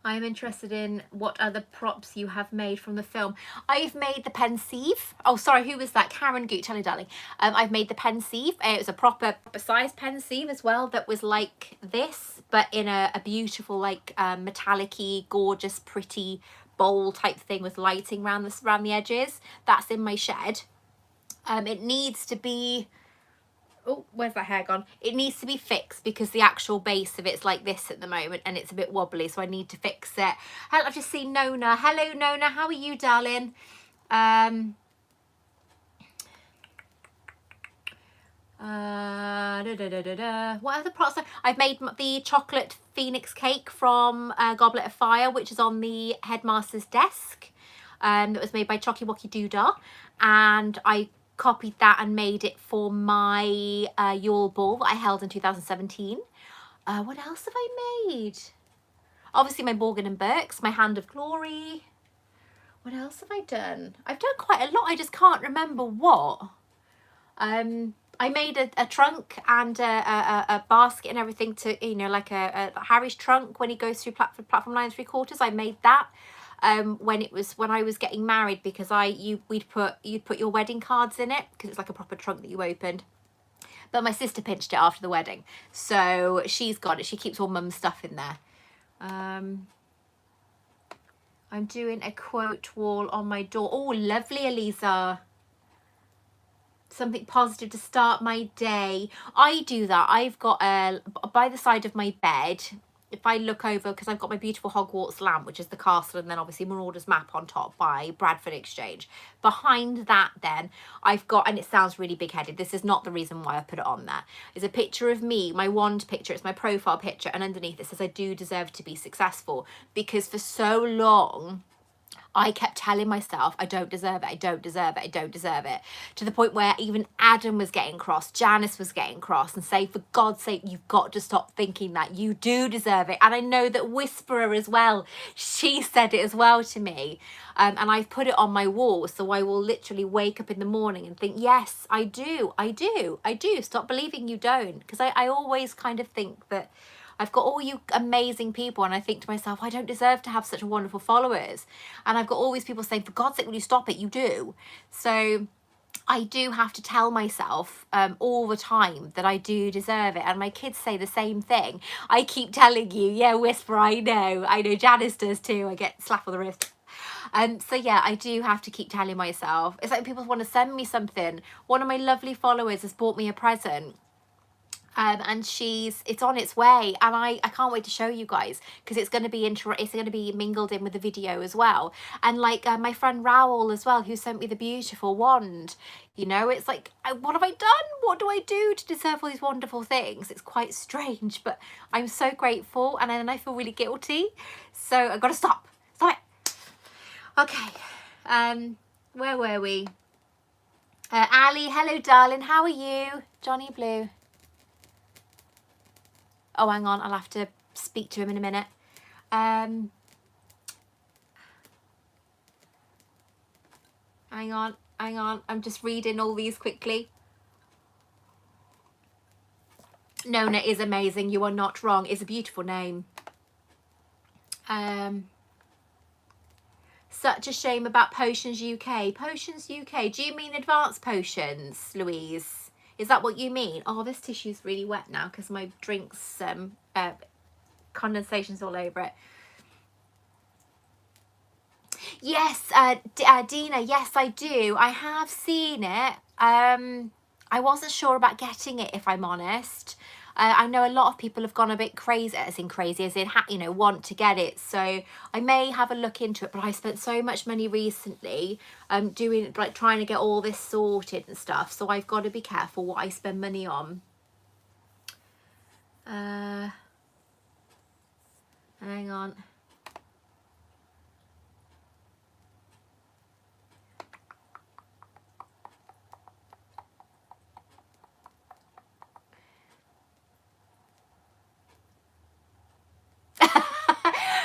I'm interested in what other props you have made from the film. I've made the pensieve. Oh, sorry, who was that? Karen Goot, hello, darling. I've made the pensieve. It was a proper size pensieve as well that was like this, but in a beautiful, like metallic-y, gorgeous, pretty bowl type thing with lighting around the edges. That's in my shed. It needs to be... Oh, where's that hair gone? It needs to be fixed because the actual base of it's like this at the moment and it's a bit wobbly, so I need to fix it. I've just seen Nona. Hello, Nona. How are you, darling? What other products? I've made the chocolate phoenix cake from Goblet of Fire, which is on the headmaster's desk. That was made by Chocky Wocky Doodah, and I copied that and made it for my Yule Ball that I held in 2017. What else have I made? Obviously my Morgan and Burke's, my Hand of Glory. What else have I done? I've done quite a lot. I just can't remember what. I made a trunk and a basket and everything to, you know, like a Harry's trunk when he goes through platform 9 3/4. I made that when I was getting married, because you'd put your wedding cards in it because it's like a proper trunk that you opened. But my sister pinched it after the wedding, so she's got it. She keeps all mum's stuff in there. I'm doing a quote wall on my door. Oh, lovely, Eliza. Something positive to start my day. I do that. I've got by the side of my bed, if I look over, because I've got my beautiful Hogwarts lamp, which is the castle, and then obviously Marauder's Map on top by Bradford Exchange. Behind that then, I've got, and it sounds really big-headed, this is not the reason why I put it on there, is a picture of me, my wand picture, it's my profile picture, and underneath it says, I do deserve to be successful. Because for so long, I kept telling myself, I don't deserve it, I don't deserve it, I don't deserve it. To the point where even Adam was getting cross, Janice was getting cross, and say, for God's sake, you've got to stop thinking that. You do deserve it. And I know that Whisperer as well, she said it as well to me. And I've put it on my wall, so I will literally wake up in the morning and think, yes, I do, I do, I do. Stop believing you don't. Because I always kind of think that I've got all you amazing people, and I think to myself, I don't deserve to have such wonderful followers. And I've got all these people saying, for God's sake, will you stop it? You do. So I do have to tell myself all the time that I do deserve it. And my kids say the same thing. I keep telling you, yeah, Whisper, I know. Janice does too. I get slap on the wrist. So yeah, I do have to keep telling myself. It's like people want to send me something. One of my lovely followers has bought me a present. And it's on its way, and I can't wait to show you guys, because it's going to be mingled in with the video as well. And like my friend Raoul as well, who sent me the beautiful wand, you know, it's like, what have I done? What do I do to deserve all these wonderful things? It's quite strange, but I'm so grateful, and then I feel really guilty, so I've got to stop it. Okay, where were we? Ali, hello darling, how are you? Johnny Blue. Oh, hang on, I'll have to speak to him in a minute. Hang on, I'm just reading all these quickly. Nona is amazing, you are not wrong. It's a beautiful name. Such a shame about Potions UK. Potions UK, do you mean advanced potions, Louise? Is that what you mean? Oh, this tissue's really wet now because my drink's condensation's all over it. Yes, Dina, yes, I do. I have seen it. I wasn't sure about getting it, if I'm honest. I know a lot of people have gone a bit crazy, as in, you know, want to get it. So I may have a look into it, but I spent so much money recently doing, like, trying to get all this sorted and stuff. So I've got to be careful what I spend money on. Hang on.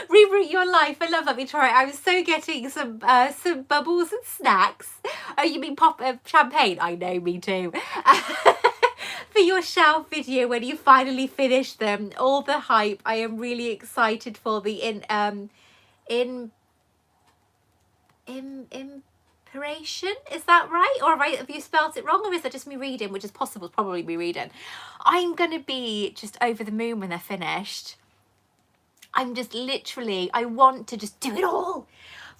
Reroute your life. I love that, Victoria. I was so getting some bubbles and snacks. Oh, you mean pop champagne? I know, me too. For your shelf video when you finally finish them, all the hype. I am really excited for the imperation. Is that right? Or have you spelled it wrong, or is that just me reading, which is possible? It's probably me reading. I'm gonna be just over the moon when they're finished. I'm just literally, I want to just do it all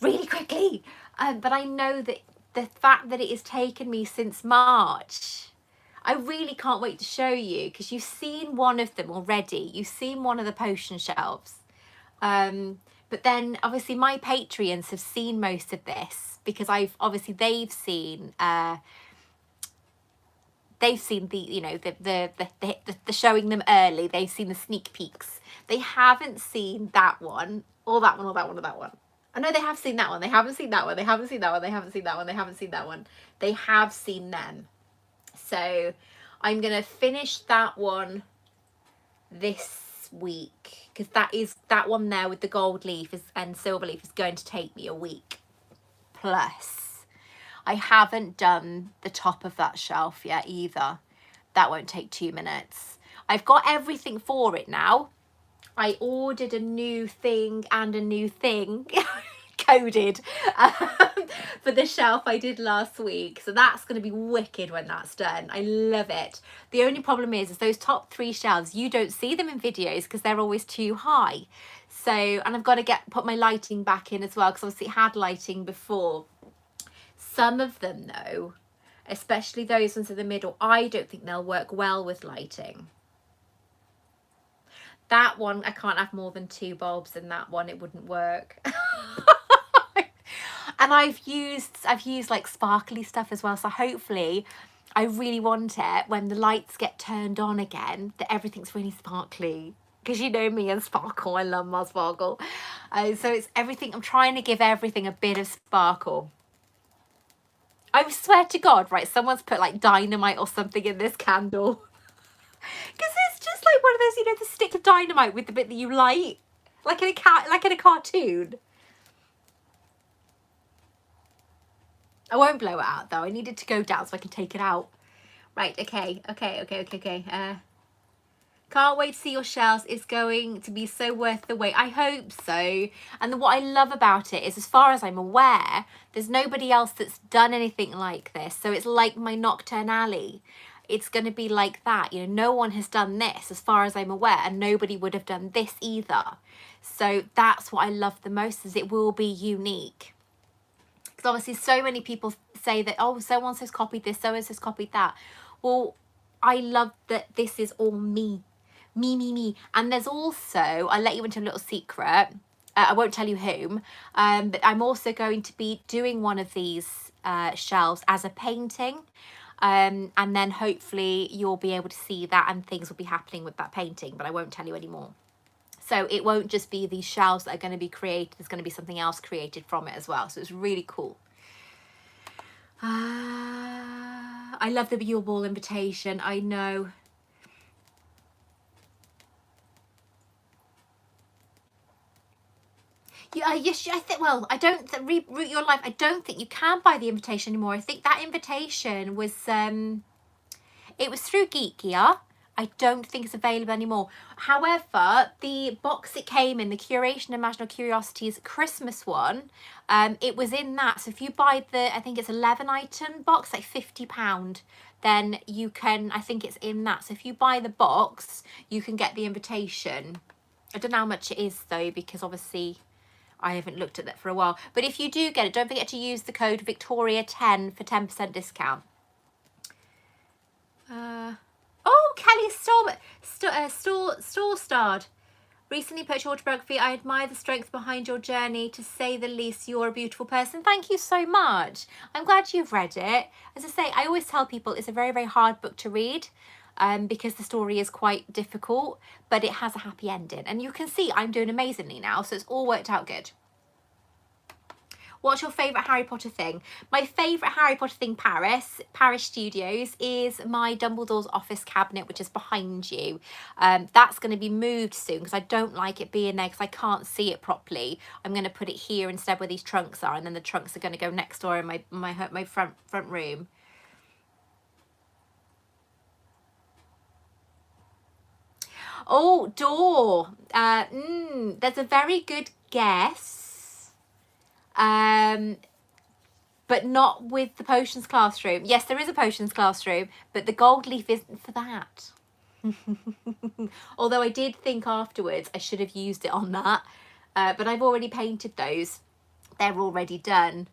really quickly. But I know that the fact that it has taken me since March, I really can't wait to show you, because you've seen one of them already. You've seen one of the potion shelves. But then obviously my Patreons have seen most of this, because they've seen the, you know, the showing them early. They've seen the sneak peeks. They haven't seen that one, or that one, or that one, or that one. I know they have seen that one. They haven't seen that one. They haven't seen that one. They haven't seen that one. They haven't seen that one. They have seen them. So I'm going to finish that one this week, because that one there with the gold leaf and silver leaf is going to take me a week plus. I haven't done the top of that shelf yet either. That won't take 2 minutes. I've got everything for it now. I ordered a new thing and a new thing coded for the shelf I did last week. So that's going to be wicked when that's done. I love it. The only problem is those top 3 shelves, you don't see them in videos because they're always too high. So, and I've got to put my lighting back in as well, because obviously it had lighting before. Some of them though, especially those ones in the middle, I don't think they'll work well with lighting. That one, I can't have more than 2 bulbs in that one. It wouldn't work. And I've used like sparkly stuff as well. So hopefully, I really want it when the lights get turned on again, that everything's really sparkly. Because you know me and sparkle. I love my sparkle. So it's everything. I'm trying to give everything a bit of sparkle. I swear to God, right? Someone's put like dynamite or something in this candle. Because it's just like one of those, you know, the stick of dynamite with the bit that you light, like in a cartoon. I won't blow it out though. I need it to go down so I can take it out. Right, okay. Can't wait to see your shelves. It's going to be so worth the wait. I hope so. And what I love about it is, as far as I'm aware, there's nobody else that's done anything like this. So it's like my Nocturne Alley. It's going to be like that. You know, no one has done this as far as I'm aware, and nobody would have done this either. So that's what I love the most, is it will be unique. Because obviously so many people say that, oh, so-and-so's copied this, so-and-so's copied that. Well, I love that this is all me. Me. And there's also, I'll let you into a little secret. I won't tell you whom, but I'm also going to be doing one of these shelves as a painting. And then hopefully you'll be able to see that, and things will be happening with that painting, but I won't tell you anymore. So it won't just be these shelves that are going to be created. There's going to be something else created from it as well. So it's really cool. I love the Your Ball invitation. I know. Yes, I think, well, I don't reroute your life. I don't think you can buy the invitation anymore. I think that invitation was, it was through Geek Gear. I don't think it's available anymore. However, the box it came in, the Curation Imaginal Curiosities Christmas one, it was in that. So if you buy the, I think it's 11 item box, like £50, then you can, I think it's in that. So if you buy the box, you can get the invitation. I don't know how much it is though, because obviously I haven't looked at that for a while. But if you do get it, don't forget to use the code Victoria10 for 10% discount. Oh, Kelly Storstard. Recently purchased your autobiography. I admire the strength behind your journey. To say the least, you're a beautiful person. Thank you so much. I'm glad you've read it. As I say, I always tell people it's a very, very hard book to read. because the story is quite difficult, but it has a happy ending. And you can see I'm doing amazingly now, so it's all worked out good. What's your favourite Harry Potter thing? My favourite Harry Potter thing, Paris Studios, is my Dumbledore's office cabinet, which is behind you. That's going to be moved soon because I don't like it being there because I can't see it properly. I'm going to put it here instead where these trunks are, and then the trunks are going to go next door in my front room. Oh, door. There's a very good guess. But not with the potions classroom. Yes, there is a potions classroom, but the gold leaf isn't for that. Although I did think afterwards I should have used it on that, but I've already painted those. They're already done.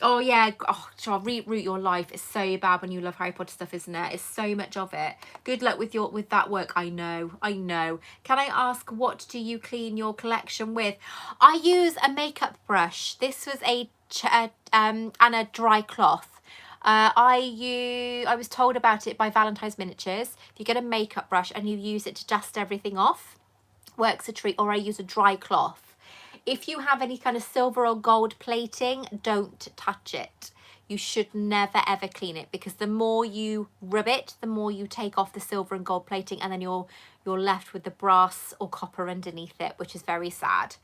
Oh yeah, oh, reroute your life. It's so bad when you love Harry Potter stuff, isn't it? It's so much of it. Good luck with that work. I know. Can I ask, what do you clean your collection with? I use a makeup brush. This was and a dry cloth. I was told about it by Valentine's Miniatures. If you get a makeup brush and you use it to dust everything off, works a treat. Or I use a dry cloth. If you have any kind of silver or gold plating, don't touch it. You should never ever clean it, because the more you rub it, the more you take off the silver and gold plating, and then you're left with the brass or copper underneath it, which is very sad.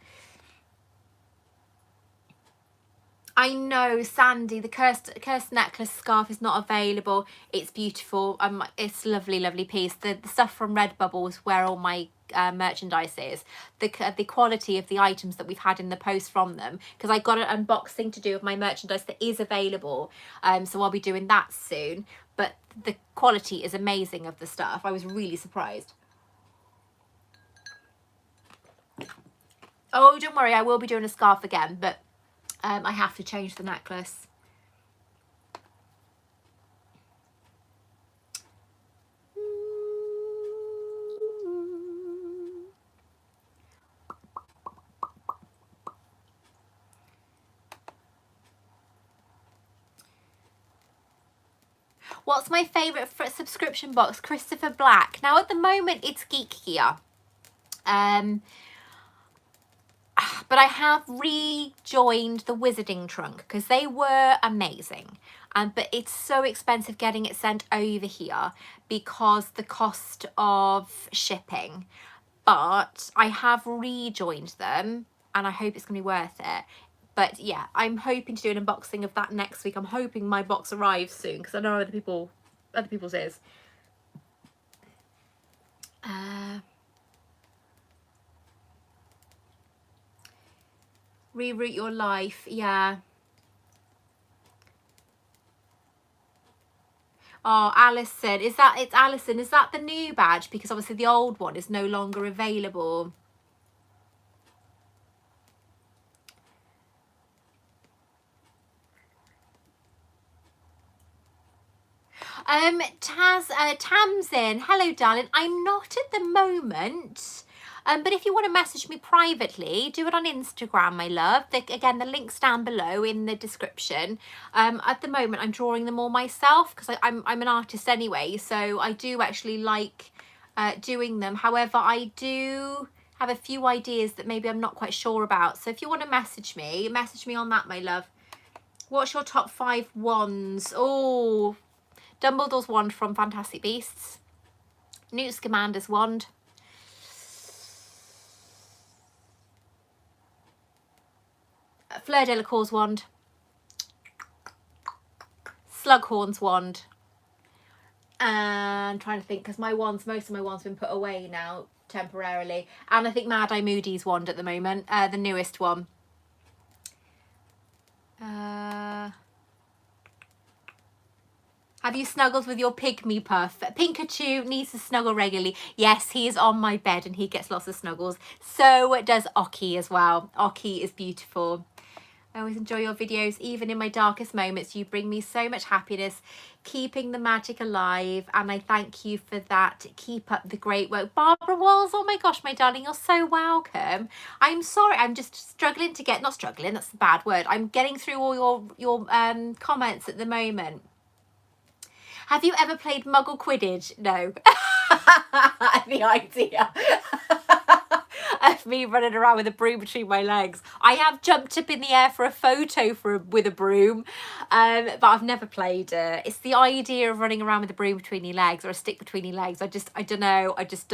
I know, Sandy, the cursed necklace scarf is not available. It's beautiful. It's lovely piece. The stuff from Redbubble is where all my merchandise is. The quality of the items that we've had in the post from them, because I got an unboxing to do of my merchandise that is available. So I'll be doing that soon. But the quality is amazing of the stuff. I was really surprised. Oh, don't worry, I will be doing a scarf again, but I have to change the necklace. What's my favourite subscription box? Christopher Black. Now at the moment it's Geek Gear. But I have rejoined the Wizarding Trunk because they were amazing. But it's so expensive getting it sent over here because the cost of shipping. But I have rejoined them and I hope it's going to be worth it. But yeah, I'm hoping to do an unboxing of that next week. I'm hoping my box arrives soon because I know other people's is. Reroute your life, yeah. Oh, Alison, it's Alison, is that the new badge? Because obviously the old one is no longer available. Tamsin, hello darling. I'm not at the moment. But if you want to message me privately, do it on Instagram, my love. Again, the link's down below in the description. At the moment, I'm drawing them all myself because I'm an artist anyway, so I do actually like doing them. However, I do have a few ideas that maybe I'm not quite sure about. So if you want to message me on that, my love. What's your top 5 wands? Oh, Dumbledore's wand from Fantastic Beasts. Newt Scamander's wand. Fleur Delacour's wand. Slughorn's wand. And I'm trying to think, because most of my wands have been put away now temporarily. And I think Mad Eye Moody's wand at the moment, the newest one. Have you snuggled with your pygmy puff? Pikachu needs to snuggle regularly. Yes, he is on my bed and he gets lots of snuggles. So does Oki as well. Oki is beautiful. I always enjoy your videos, even in my darkest moments. You bring me so much happiness, keeping the magic alive, and I thank you for that. Keep up the great work. Barbara Walls, oh my gosh, my darling, you're so welcome. I'm sorry, I'm just struggling to get, not struggling, that's a bad word. I'm getting through all your comments at the moment. Have you ever played Muggle Quidditch? No. The idea of me running around with a broom between my legs. I have jumped up in the air for a photo with a broom, but I've never played it. It's the idea of running around with a broom between your legs or a stick between your legs. I don't know. I just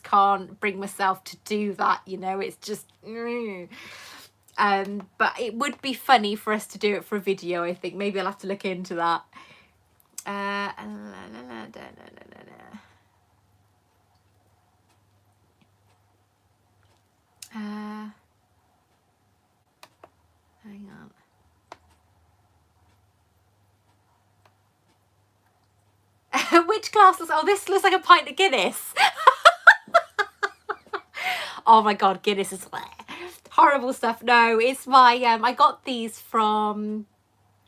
can't bring myself to do that. You know, it's just. But it would be funny for us to do it for a video. I think maybe I'll have to look into that. Hang on. Which glass looks? Oh, this looks like a pint of Guinness. Oh my god, Guinness is horrible stuff. No, it's my I got these from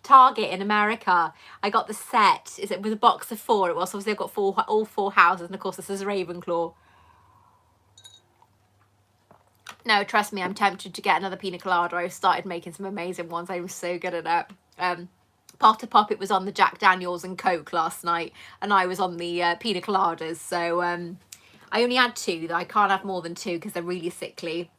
Target in America. I got the set. It was a box of 4. It was obviously I've got all 4 houses, and of course this is Ravenclaw. No, trust me, I'm tempted to get another pina colada. I've started making some amazing ones. I'm so good at it. Potter Pop, it was on the Jack Daniels and Coke last night, and I was on the pina coladas. So I only had 2. I can't have more than 2 because they're really sickly.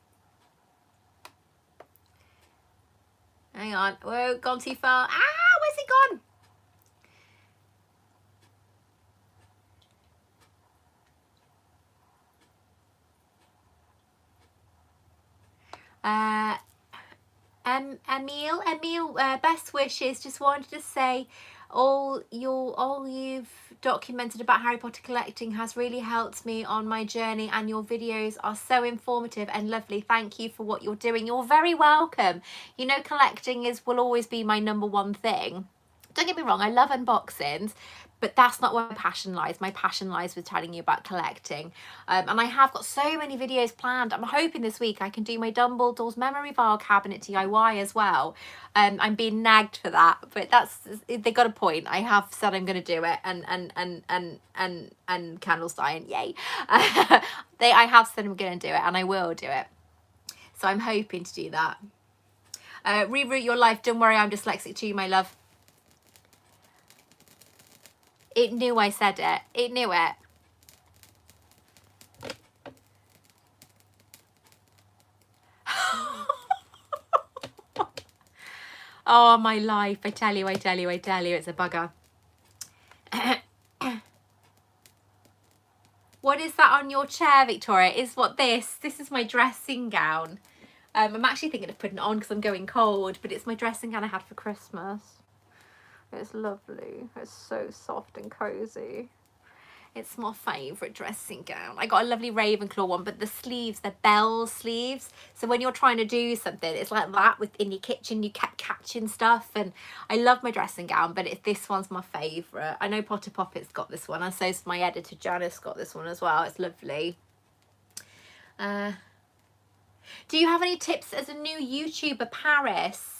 Hang on. Whoa, gone too far. Ah, where's it gone? Emil, best wishes. Just wanted to say all you've documented about Harry Potter collecting has really helped me on my journey, and your videos are so informative and lovely. Thank you for what you're doing. You're very welcome. You know, collecting will always be my #1 thing. Don't get me wrong, I love unboxings, but that's not where my passion lies. My passion lies with telling you about collecting. And I have got so many videos planned. I'm hoping this week I can do my Dumbledore's memory file cabinet DIY as well. I'm being nagged for that, but they got a point. I have said I'm going to do it, and Candle's dying, yay. I have said I'm going to do it, and I will do it. So I'm hoping to do that. Reroute your life. Don't worry, I'm dyslexic too, my love. It knew I said it. It knew it. Oh, my life. I tell you, it's a bugger. What is that on your chair, Victoria? This is my dressing gown. I'm actually thinking of putting it on because I'm going cold, but it's my dressing gown I had for Christmas. It's lovely. It's so soft and cozy. It's my favourite dressing gown. I got a lovely Ravenclaw one, but the sleeves, they're bell sleeves. So when you're trying to do something, it's like that in your kitchen, you kept catching stuff. And I love my dressing gown, but this one's my favourite. I know Potter Poppet's got this one, and so's my editor Janice got this one as well. It's lovely. Do you have any tips as a new YouTuber, Paris?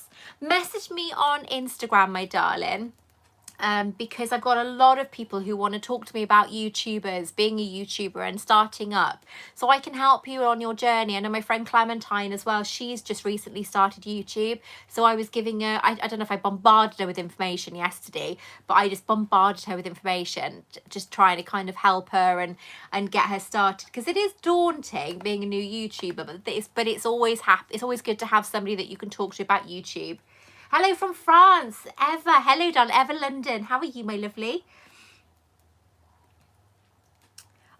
Message me on Instagram, my darling, because I've got a lot of people who want to talk to me about YouTubers, being a YouTuber and starting up, so I can help you on your journey. I know my friend Clementine as well. She's just recently started YouTube, so I was giving her, I don't know if I bombarded her with information yesterday, but I just bombarded her with information, just trying to kind of help her and get her started, because it is daunting being a new YouTuber, but it's always good to have somebody that you can talk to about YouTube. Hello from France, Eva. Hello, darling. Eva London. How are you, my lovely?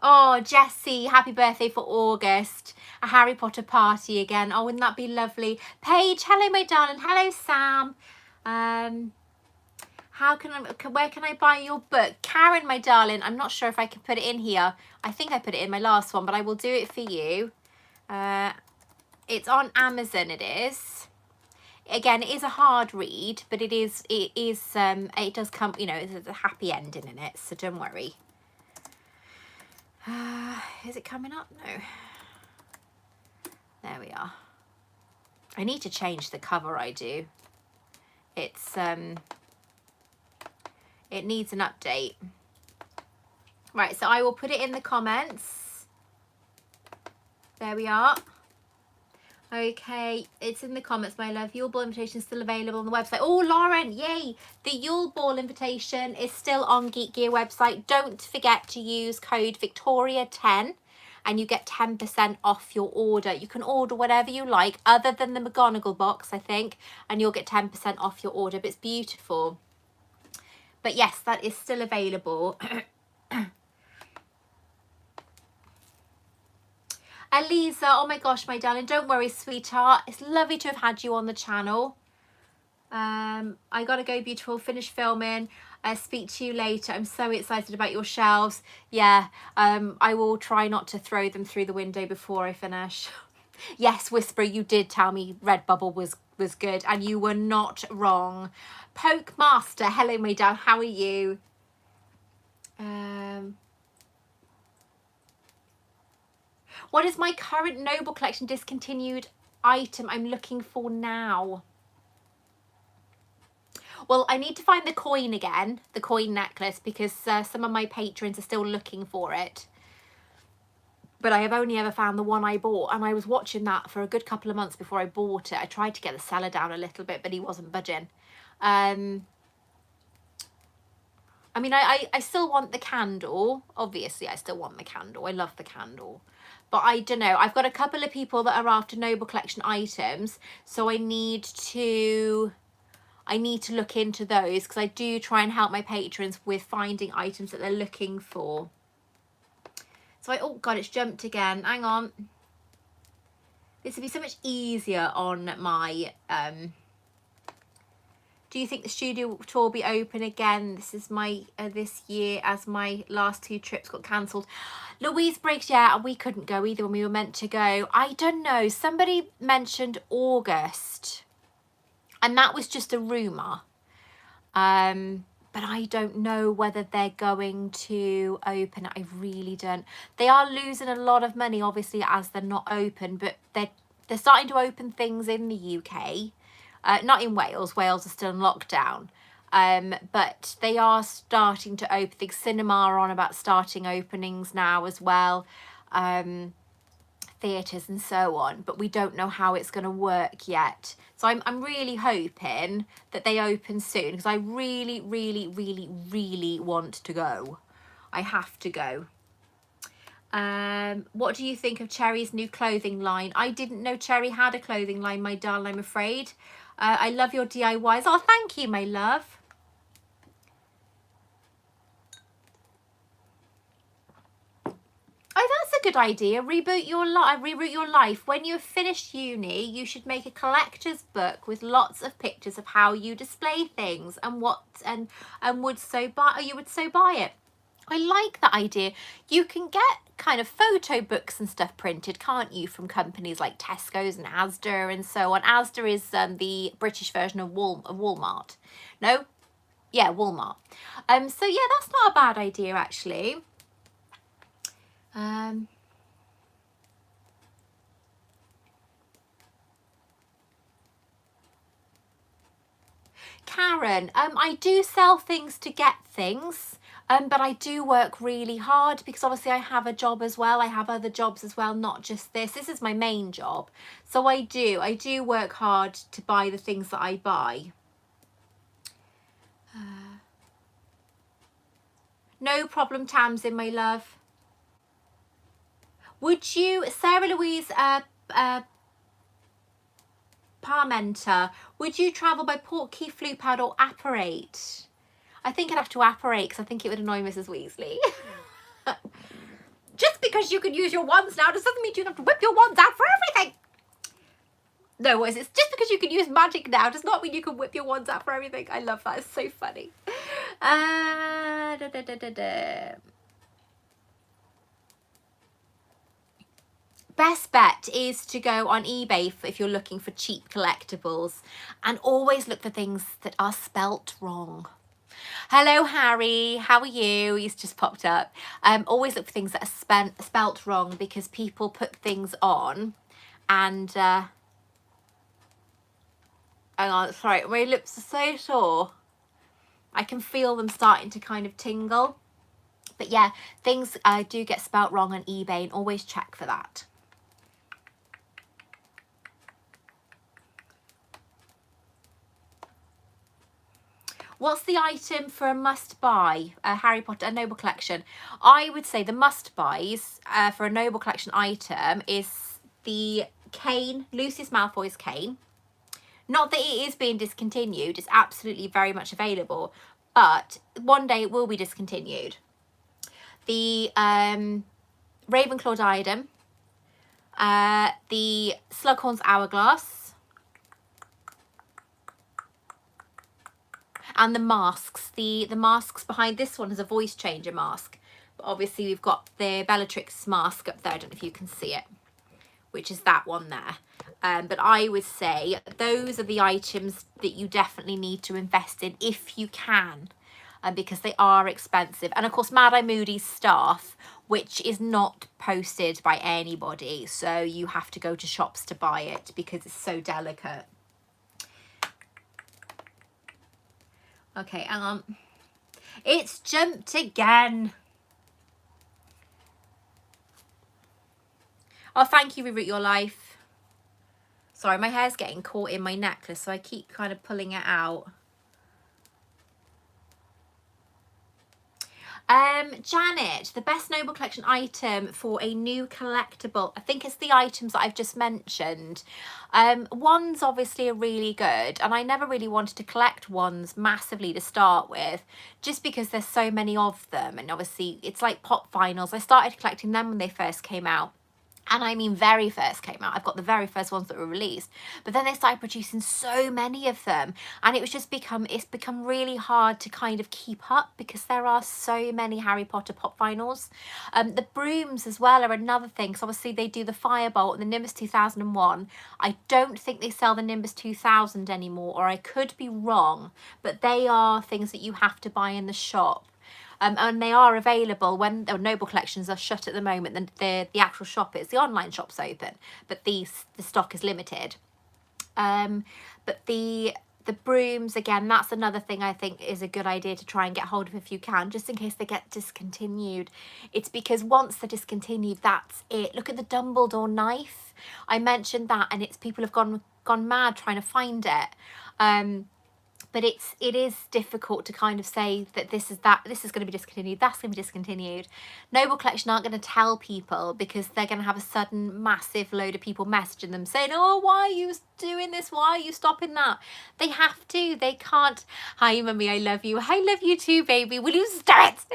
Oh, Jessie, happy birthday for August. A Harry Potter party again. Oh, wouldn't that be lovely? Paige, hello, my darling. Hello, Sam. Where can I buy your book? Karen, my darling, I'm not sure if I can put it in here. I think I put it in my last one, but I will do it for you. It's on Amazon, it is. Again, it is a hard read, but it does come, you know, there's a happy ending in it, so don't worry. Is it coming up? No. There we are. I need to change the cover, I do. It's, it needs an update. Right, so I will put it in the comments. There we are. Okay, it's in the comments, my love. Yule Ball invitation is still available on the website. Oh, Lauren, yay! The Yule Ball invitation is still on Geek Gear website. Don't forget to use code Victoria10 and you get 10% off your order. You can order whatever you like other than the McGonagall box, I think, and you'll get 10% off your order. But it's beautiful. But yes, that is still available. Eliza, oh my gosh, my darling, don't worry, sweetheart. It's lovely to have had you on the channel. I gotta go, beautiful. Finish filming. Speak to you later. I'm so excited about your shelves. Yeah, I will try not to throw them through the window before I finish. Yes, Whisper, you did tell me Redbubble was good, and you were not wrong. Poke Master, hello, my dad. How are you? What is my current Noble Collection discontinued item I'm looking for now? Well, I need to find the coin again, the coin necklace, because some of my patrons are still looking for it. But I have only ever found the one I bought, and I was watching that for a good couple of months before I bought it. I tried to get the seller down a little bit, but he wasn't budging. I mean, I still want the candle. Obviously, I still want the candle. I love the candle. But I don't know. I've got a couple of people that are after Noble Collection items. So I need to look into those, because I do try and help my patrons with finding items that they're looking for. So oh God, it's jumped again. Hang on. This would be so much easier on my... Do you think the studio tour will be open again? This is my this year, as my last 2 trips got cancelled. Louise Briggs, yeah, we couldn't go either when we were meant to go. I don't know. Somebody mentioned August, and that was just a rumour. But I don't know whether they're going to open. I really don't. They are losing a lot of money, obviously, as they're not open, but they're starting to open things in the UK. Not in Wales. Wales are still in lockdown. But they are starting to open. I think cinema are on about starting openings now as well. Theatres and so on. But we don't know how it's going to work yet. So I'm really hoping that they open soon, because I really, really, really, really want to go. I have to go. What do you think of Cherry's new clothing line? I didn't know Cherry had a clothing line, my darling, I'm afraid. I love your DIYs. Oh, thank you, my love. Oh, that's a good idea. Reboot your life. When you've finished uni, you should make a collector's book with lots of pictures of how you display things and you would so buy it. I like that idea. You can get kind of photo books and stuff printed, can't you, from companies like Tesco's and Asda and so on. Asda is the British version of Walmart. No? Yeah, Walmart. So yeah, that's not a bad idea, actually. Karen, I do sell things to get things. But I do work really hard, because obviously I have a job as well. I have other jobs as well, not just this. This is my main job. So I do work hard to buy the things that I buy. No problem, Tamsin, my love. Would you, Sarah Louise Parmenter, would you travel by Portkey, Floopad or Apparate? I think I'd have to apparate, because I think it would annoy Mrs. Weasley. Just because you can use your wands now doesn't mean you have to whip your wands out for everything. No, what is it? Just because you can use magic now does not mean you can whip your wands out for everything. I love that. It's so funny. Best bet is to go on eBay if you're looking for cheap collectibles, and always look for things that are spelt wrong. Hello, Harry. How are you? He's just popped up. Always look for things that are spelt wrong, because people put things on and... hang on, sorry. My lips are so sore. I can feel them starting to kind of tingle. But yeah, things do get spelt wrong on eBay, and always check for that. What's the item for a must-buy, a Harry Potter, a Noble Collection? I would say the must-buys for a Noble Collection item is the cane, Lucius Malfoy's cane. Not that it is being discontinued, it's absolutely very much available, but one day it will be discontinued. The Ravenclaw diadem, the Slughorn's hourglass, and the masks. The masks behind this one is a voice changer mask, but obviously we've got the Bellatrix mask up there. I don't know if you can see it, which is that one there. But I would say those are the items that you definitely need to invest in if you can, because they are expensive. And of course, Mad Eye Moody's staff, which is not posted by anybody, so you have to go to shops to buy it because it's so delicate. Okay, it's jumped again. Oh, thank you, Reroute Your Life. Sorry, my hair's getting caught in my necklace, so I keep kind of pulling it out. Janet, the best Noble Collection item for a new collectible. I think it's the items that I've just mentioned. Wands obviously are really good, and I never really wanted to collect wands massively to start with, just because there's so many of them, and obviously it's like pop vinyls. I started collecting them when they first came out. And I mean very first came out. I've got the very first ones that were released. But then they started producing so many of them. And it's become really hard to kind of keep up because there are so many Harry Potter pop vinyls. The brooms as well are another thing. So obviously they do the Firebolt and the Nimbus 2001. I don't think they sell the Nimbus 2000 anymore, or I could be wrong. But they are things that you have to buy in the shop. And they are available when the Noble Collections are shut at the moment. The actual shop is, the online shop's open, but the stock is limited. But the brooms, again, that's another thing I think is a good idea to try and get hold of if you can, just in case they get discontinued. It's because once they're discontinued, that's it. Look at the Dumbledore knife. I mentioned that, and it's people have gone mad trying to find it. But it is difficult to kind of say that this is going to be discontinued, that's going to be discontinued. Noble Collection aren't going to tell people because they're going to have a sudden massive load of people messaging them saying, oh, why are you doing this? Why are you stopping that? They have to. They can't. Hi, Mummy, I love you. I love you too, baby. Will you start?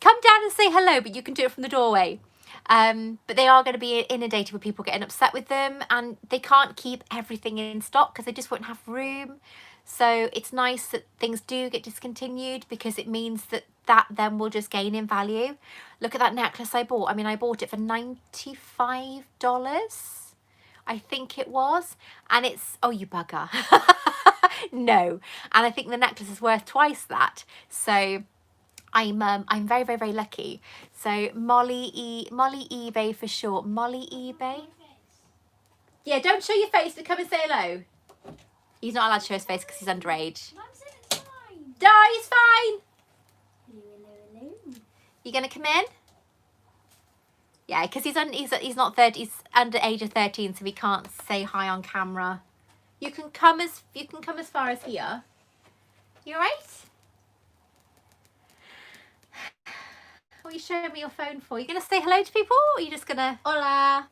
Come down and say hello, but you can do it from the doorway. But they are going to be inundated with people getting upset with them, and they can't keep everything in stock because they just won't have room. So it's nice that things do get discontinued because it means that then will just gain in value. Look at that necklace I bought. I mean, I bought it for $95, I think it was. And it's, oh, you bugger. No. And I think the necklace is worth twice that. So I'm very, very, very lucky. So Molly eBay for short. Molly eBay. Yeah, don't show your face, but come and say hello. He's not allowed to show his face because he's underage. Mum said it's fine. No, he's fine. Hello. You gonna come in? Yeah, because he's not 30. He's under age of 13, so he can't say hi on camera. You can come as far as here. You alright? What are you showing me your phone for? You gonna say hello to people, or are you just gonna? Hola.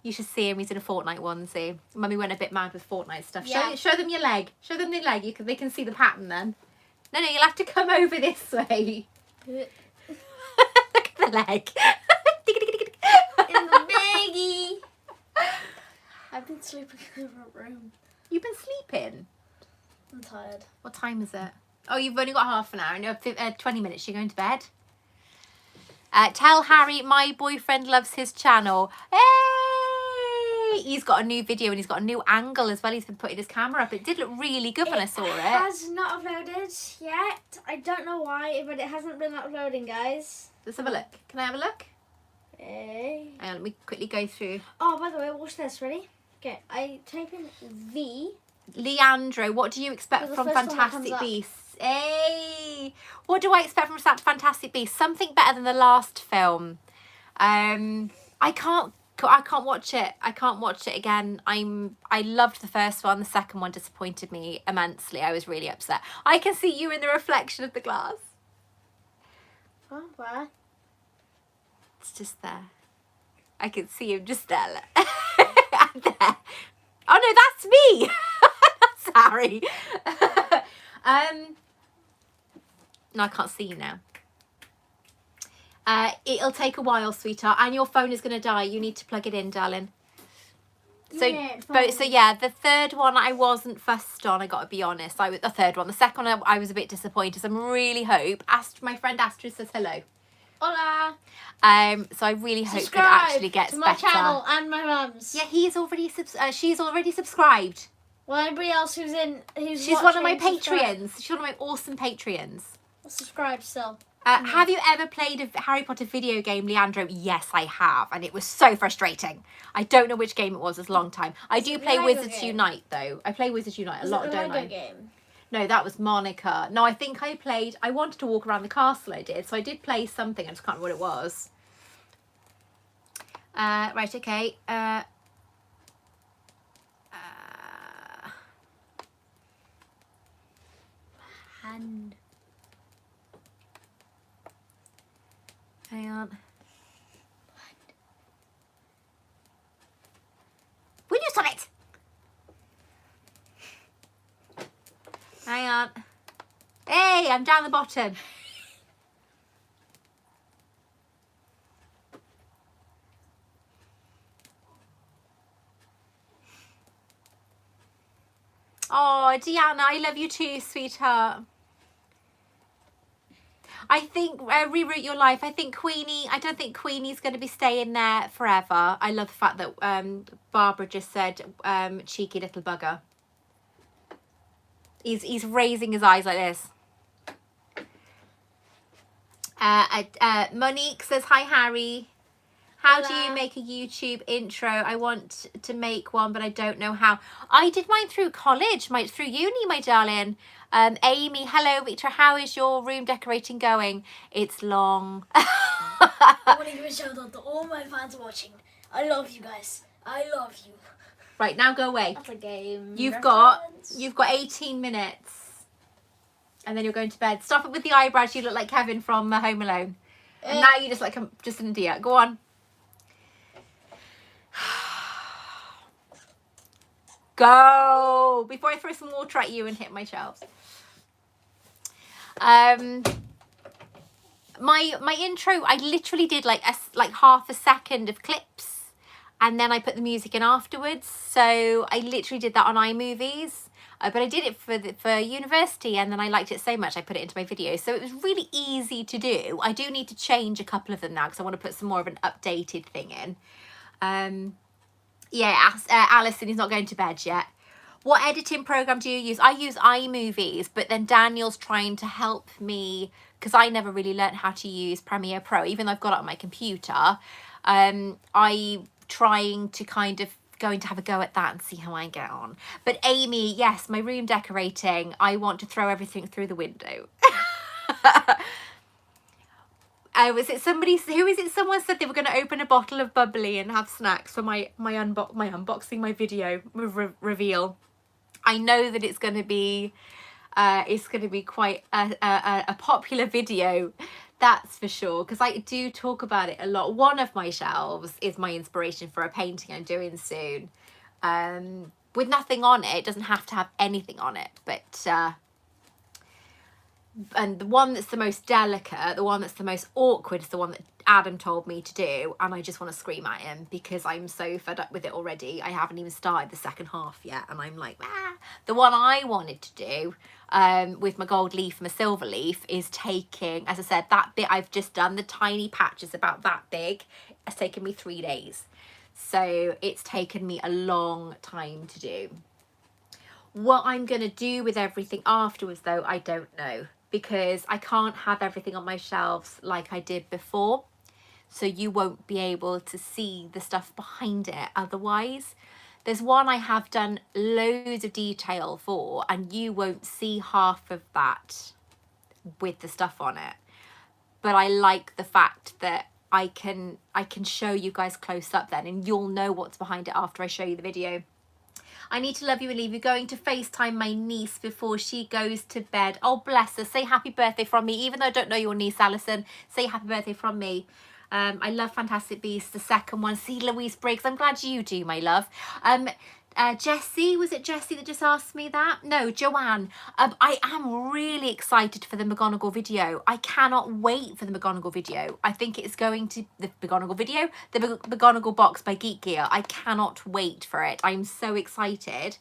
You should see him. He's in a Fortnite onesie. Mummy went a bit mad with Fortnite stuff. Yeah. Show them your leg. Show them the leg. They can see the pattern then. No, you'll have to come over this way. Look at the leg. In the biggie. I've been sleeping in a different room. You've been sleeping? I'm tired. What time is it? Oh, you've only got half an hour. No, 20 minutes. You're going to bed. Tell Harry my boyfriend loves his channel. Hey! He's got a new video and he's got a new angle as well. He's been putting his camera up. It did look really good when I saw it. It has not uploaded yet. I don't know why, but it hasn't been uploading, guys. Let's have a look. Can I have a look? Hey. Hang on, let me quickly go through. Oh, by the way, watch this. Ready? Okay, I type in V. Leandro, what do you expect from Fantastic Beasts? Hey! What do I expect from Fantastic Beasts? Something better than the last film. I can't I can't watch it. I can't watch it again. I loved the first one. The second one disappointed me immensely. I was really upset. I can see you in the reflection of the glass. Oh, where? It's just there. I can see him just there. And there. Oh no, that's me. That's Harry. No, I can't see you now. It'll take a while, sweetheart, and your phone is going to die. You need to plug it in, darling. So, yeah, the third one I wasn't fussed on. I got to be honest. The third one, the second one, I was a bit disappointed. So I really hope. My friend Astrid says hello. Hola. So I really hope Subscribe that it actually gets to my better. channel and my mum's. Yeah, he's already she's already subscribed. Well, everybody else who's She's one of my Patreons. She's one of my awesome Patreons. Subscribe still. Have you ever played a Harry Potter video game, Leandro? Yes, I have, and it was so frustrating. I don't know which game it was. It's a long time. I do play Wizards Unite though. I play Wizards Unite a lot, don't I? Game? No, that was Monica. No, I think I wanted to walk around the castle, I did. So I did play something. I just can't remember what it was. Right, okay. Hand. Hang on. Will you stop it? Hang on. Hey, I'm down the bottom. Oh, Deanna, I love you too, sweetheart. I think Reroute Your Life. I don't think Queenie's going to be staying there forever. I love the fact that Barbara just said cheeky little bugger. He's raising his eyes like this. Monique says, hi, Harry. How do you make a YouTube intro? I want to make one, but I don't know how. I did mine through college, through uni, my darling. Amy, hello, Victor. How is your room decorating going? It's long. I want to give a shout out to all my fans watching. I love you guys. I love you. Right, now go away. That's a game. You've got 18 minutes. And then you're going to bed. Stop it with the eyebrows. You look like Kevin from Home Alone. And now you just like just an idiot. Go on. Go before I throw some water at you and hit my shelves. My intro, I literally did like half a second of clips, and then I put the music in afterwards. So I literally did that on iMovies, but I did it for university, and then I liked it so much I put it into my video. So it was really easy to do. I do need to change a couple of them now because I want to put some more of an updated thing in. Yeah, Alison is not going to bed yet. What editing program do you use? I use iMovies, but then Daniel's trying to help me because I never really learned how to use Premiere Pro, even though I've got it on my computer. I'm trying to kind of going to have a go at that and see how I get on. But Amy, yes, my room decorating, I want to throw everything through the window. Someone said they were going to open a bottle of bubbly and have snacks for my unboxing, my video reveal. I know that it's going to be quite a popular video, that's for sure, because I do talk about it a lot. One of my shelves is my inspiration for a painting I'm doing soon, with nothing on it. It doesn't have to have anything on it, but and the one that's the most delicate, the one that's the most awkward is the one that Adam told me to do, and I just want to scream at him because I'm so fed up with it already. I haven't even started the second half yet, and I'm like, ah. The one I wanted to do with my gold leaf and my silver leaf is taking, as I said, that bit I've just done, the tiny patch is about that big. It's taken me 3 days, so it's taken me a long time to do. What I'm going to do with everything afterwards, though, I don't know, because I can't have everything on my shelves like I did before. So you won't be able to see the stuff behind it otherwise. There's one I have done loads of detail for, and you won't see half of that with the stuff on it. But I like the fact that I can show you guys close up then, and you'll know what's behind it after I show you the video. I need to love you and leave you. Going to FaceTime my niece before she goes to bed. Oh, bless her. Say happy birthday from me. Even though I don't know your niece, Alison, say happy birthday from me. I love Fantastic Beasts, the second one. See, Louise Briggs, I'm glad you do, my love. Jessie, was it Jessie that just asked me that? No, Joanne. I am really excited for the McGonagall video. I cannot wait for the McGonagall video. I think it's going to, the McGonagall video, the McGonagall box by Geek Gear. I cannot wait for it. I'm so excited.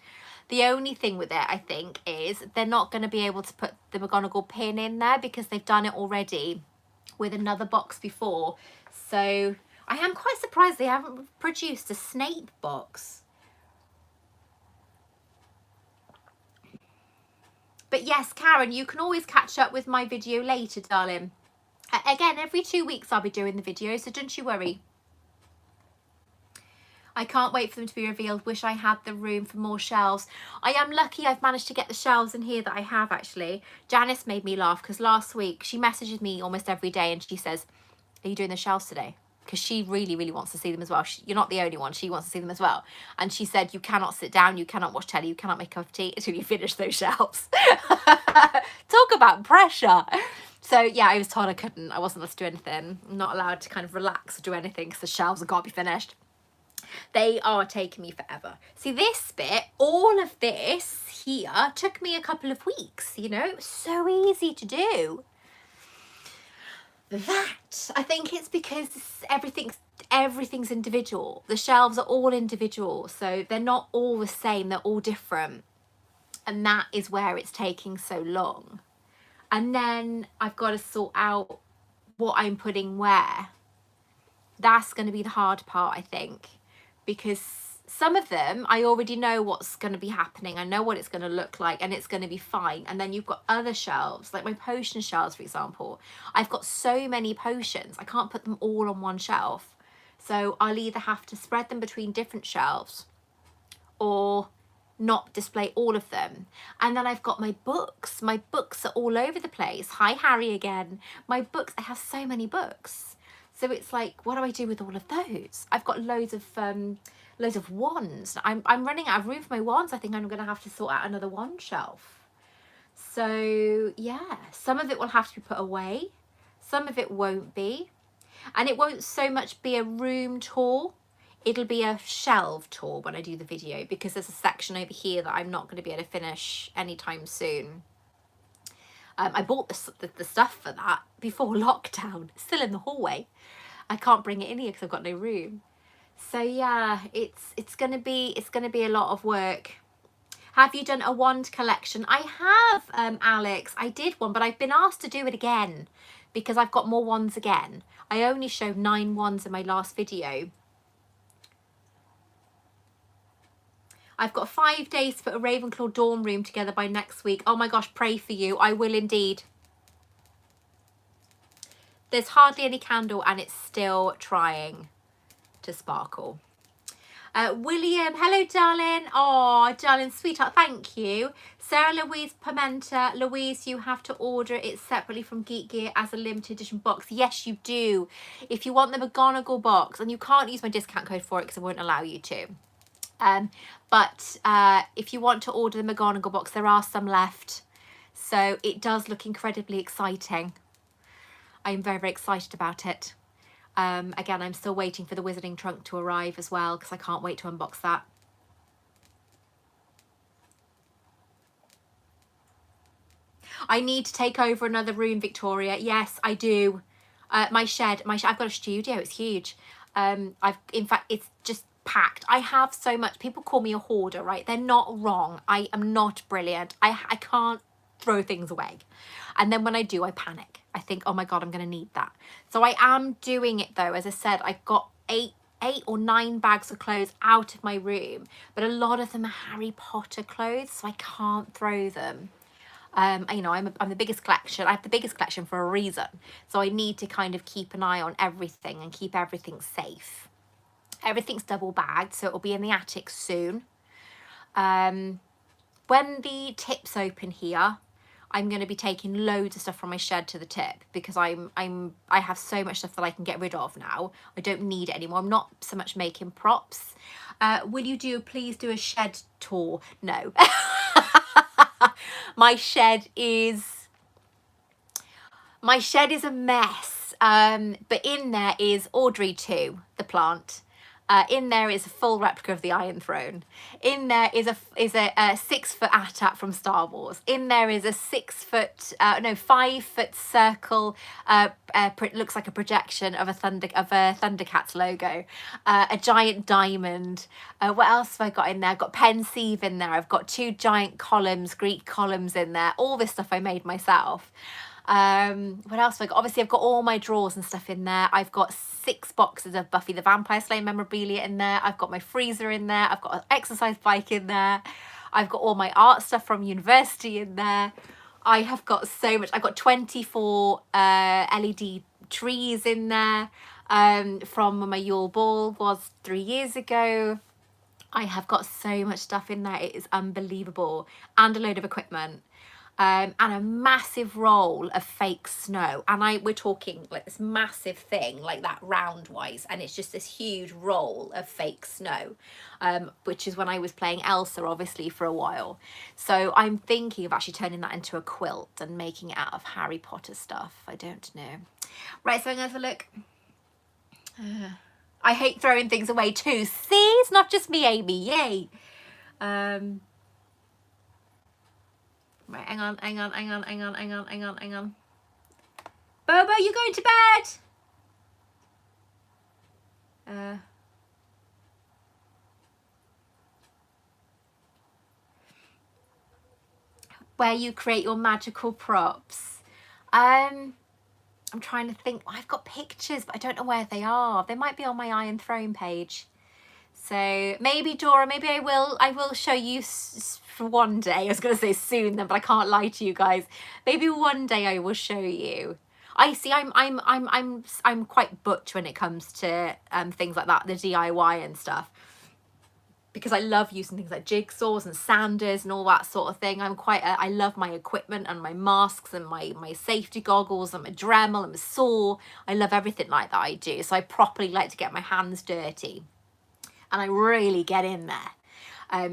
The only thing with it, I think, is they're not going to be able to put the McGonagall pin in there because they've done it already with another box before. So I am quite surprised they haven't produced a Snape box. But yes, Karen, you can always catch up with my video later, darling. Again, every 2 weeks I'll be doing the video, so don't you worry. I can't wait for them to be revealed. Wish I had the room for more shelves. I am lucky I've managed to get the shelves in here that I have, actually. Janice made me laugh because last week she messages me almost every day and she says, are you doing the shelves today? Because she really, really wants to see them as well. You're not the only one. She wants to see them as well. And she said, you cannot sit down, you cannot watch telly, you cannot make a cup of tea until you finish those shelves. Talk about pressure. So yeah, I was told I couldn't. I wasn't allowed to do anything. I'm not allowed to kind of relax or do anything because the shelves have got to be finished. They are taking me forever. See, this bit, all of this here took me a couple of weeks, you know. It was so easy to do. That, I think it's because everything's individual. The shelves are all individual, so they're not all the same, they're all different. And that is where it's taking so long. And then I've got to sort out what I'm putting where. That's going to be the hard part, I think, because some of them I already know what's going to be happening. I know what it's going to look like and it's going to be fine. And then you've got other shelves, like my potion shelves, for example. I've got so many potions, I can't put them all on one shelf. So I'll either have to spread them between different shelves or not display all of them. And then I've got my books. My books are all over the place. Hi, Harry again. My books, I have so many books. So it's like, what do I do with all of those? I've got loads of wands. I'm running out of room for my wands. I think I'm going to have to sort out another wand shelf. So yeah, some of it will have to be put away. Some of it won't be. And it won't so much be a room tour. It'll be a shelf tour when I do the video, because there's a section over here that I'm not going to be able to finish anytime soon. I bought the stuff for that before lockdown. It's still in the hallway. I can't bring it in here because I've got no room. So yeah, it's gonna be a lot of work. Have you done a wand collection? I have, Alex. I did one, but I've been asked to do it again because I've got more wands again. I only showed 9 wands in my last video. I've got 5 days to put a Ravenclaw dorm room together by next week. Oh my gosh, pray for you. I will indeed. There's hardly any candle and it's still trying to sparkle. William, hello darling. Oh darling, sweetheart, thank you. Sarah Louise Pimenta, Louise, you have to order it separately from Geek Gear as a limited edition box. Yes, you do. If you want the McGonagall box, and you can't use my discount code for it because I won't allow you to. But if you want to order the McGonagall box, there are some left. So it does look incredibly exciting. I'm very, very excited about it. Again, I'm still waiting for the Wizarding Trunk to arrive as well, because I can't wait to unbox that. I need to take over another room, Victoria. Yes, I do. My shed, I've got a studio. It's huge. In fact, it's just packed. I have so much. People call me a hoarder, right? They're not wrong. I am not brilliant. I can't throw things away. And then when I do, I panic. I think, oh my God, I'm going to need that. So I am doing it though. As I said, I got 8 or 9 bags of clothes out of my room, but a lot of them are Harry Potter clothes, so I can't throw them. You know, I'm the biggest collection. I have the biggest collection for a reason. So I need to kind of keep an eye on everything and keep everything safe. Everything's double bagged, so it'll be in the attic soon. When the tips open here, I'm going to be taking loads of stuff from my shed to the tip, because I have so much stuff that I can get rid of now. I don't need it anymore. I'm not so much making props. Will you please do a shed tour? No. My shed is a mess. But in there is Audrey 2, the plant. In there is a full replica of the Iron Throne. In there is a 6-foot AT-AT from Star Wars. In there is a 5-foot circle. Looks like a projection of a Thundercats logo. A giant diamond. What else have I got in there? I've got pensieve in there. I've got 2 giant columns, Greek columns in there. All this stuff I made myself. What else have I got? Obviously I've got all my drawers and stuff in there. I've got 6 boxes of Buffy the Vampire Slayer memorabilia in there. I've got my freezer in there. I've got an exercise bike in there. I've got all my art stuff from university in there. I have got so much. I've got 24 LED trees in there from when my Yule Ball was 3 years ago. I have got so much stuff in there. It is unbelievable. And a load of equipment. And a massive roll of fake snow, and we're talking like this massive thing like that round wise, and it's just this huge roll of fake snow, which is when I was playing Elsa obviously for a while. So I'm thinking of actually turning that into a quilt and making it out of Harry Potter stuff. I don't know. Right, so I'm gonna have a look. I hate throwing things away too. See, it's not just me, Amy. Yay. Right, hang on. Bobo, you going to bed? Where you create your magical props. I'm trying to think. I've got pictures, but I don't know where they are. They might be on my Iron Throne page. So maybe, Dora, maybe I will show you for one day. I was going to say soon then, but I can't lie to you guys. Maybe one day I will show you. I see. I'm quite butch when it comes to things like that, the DIY and stuff, because I love using things like jigsaws and sanders and all that sort of thing. I love my equipment and my masks and my safety goggles and my Dremel and my saw. I love everything like that I do. So I properly like to get my hands dirty. And I really get in there.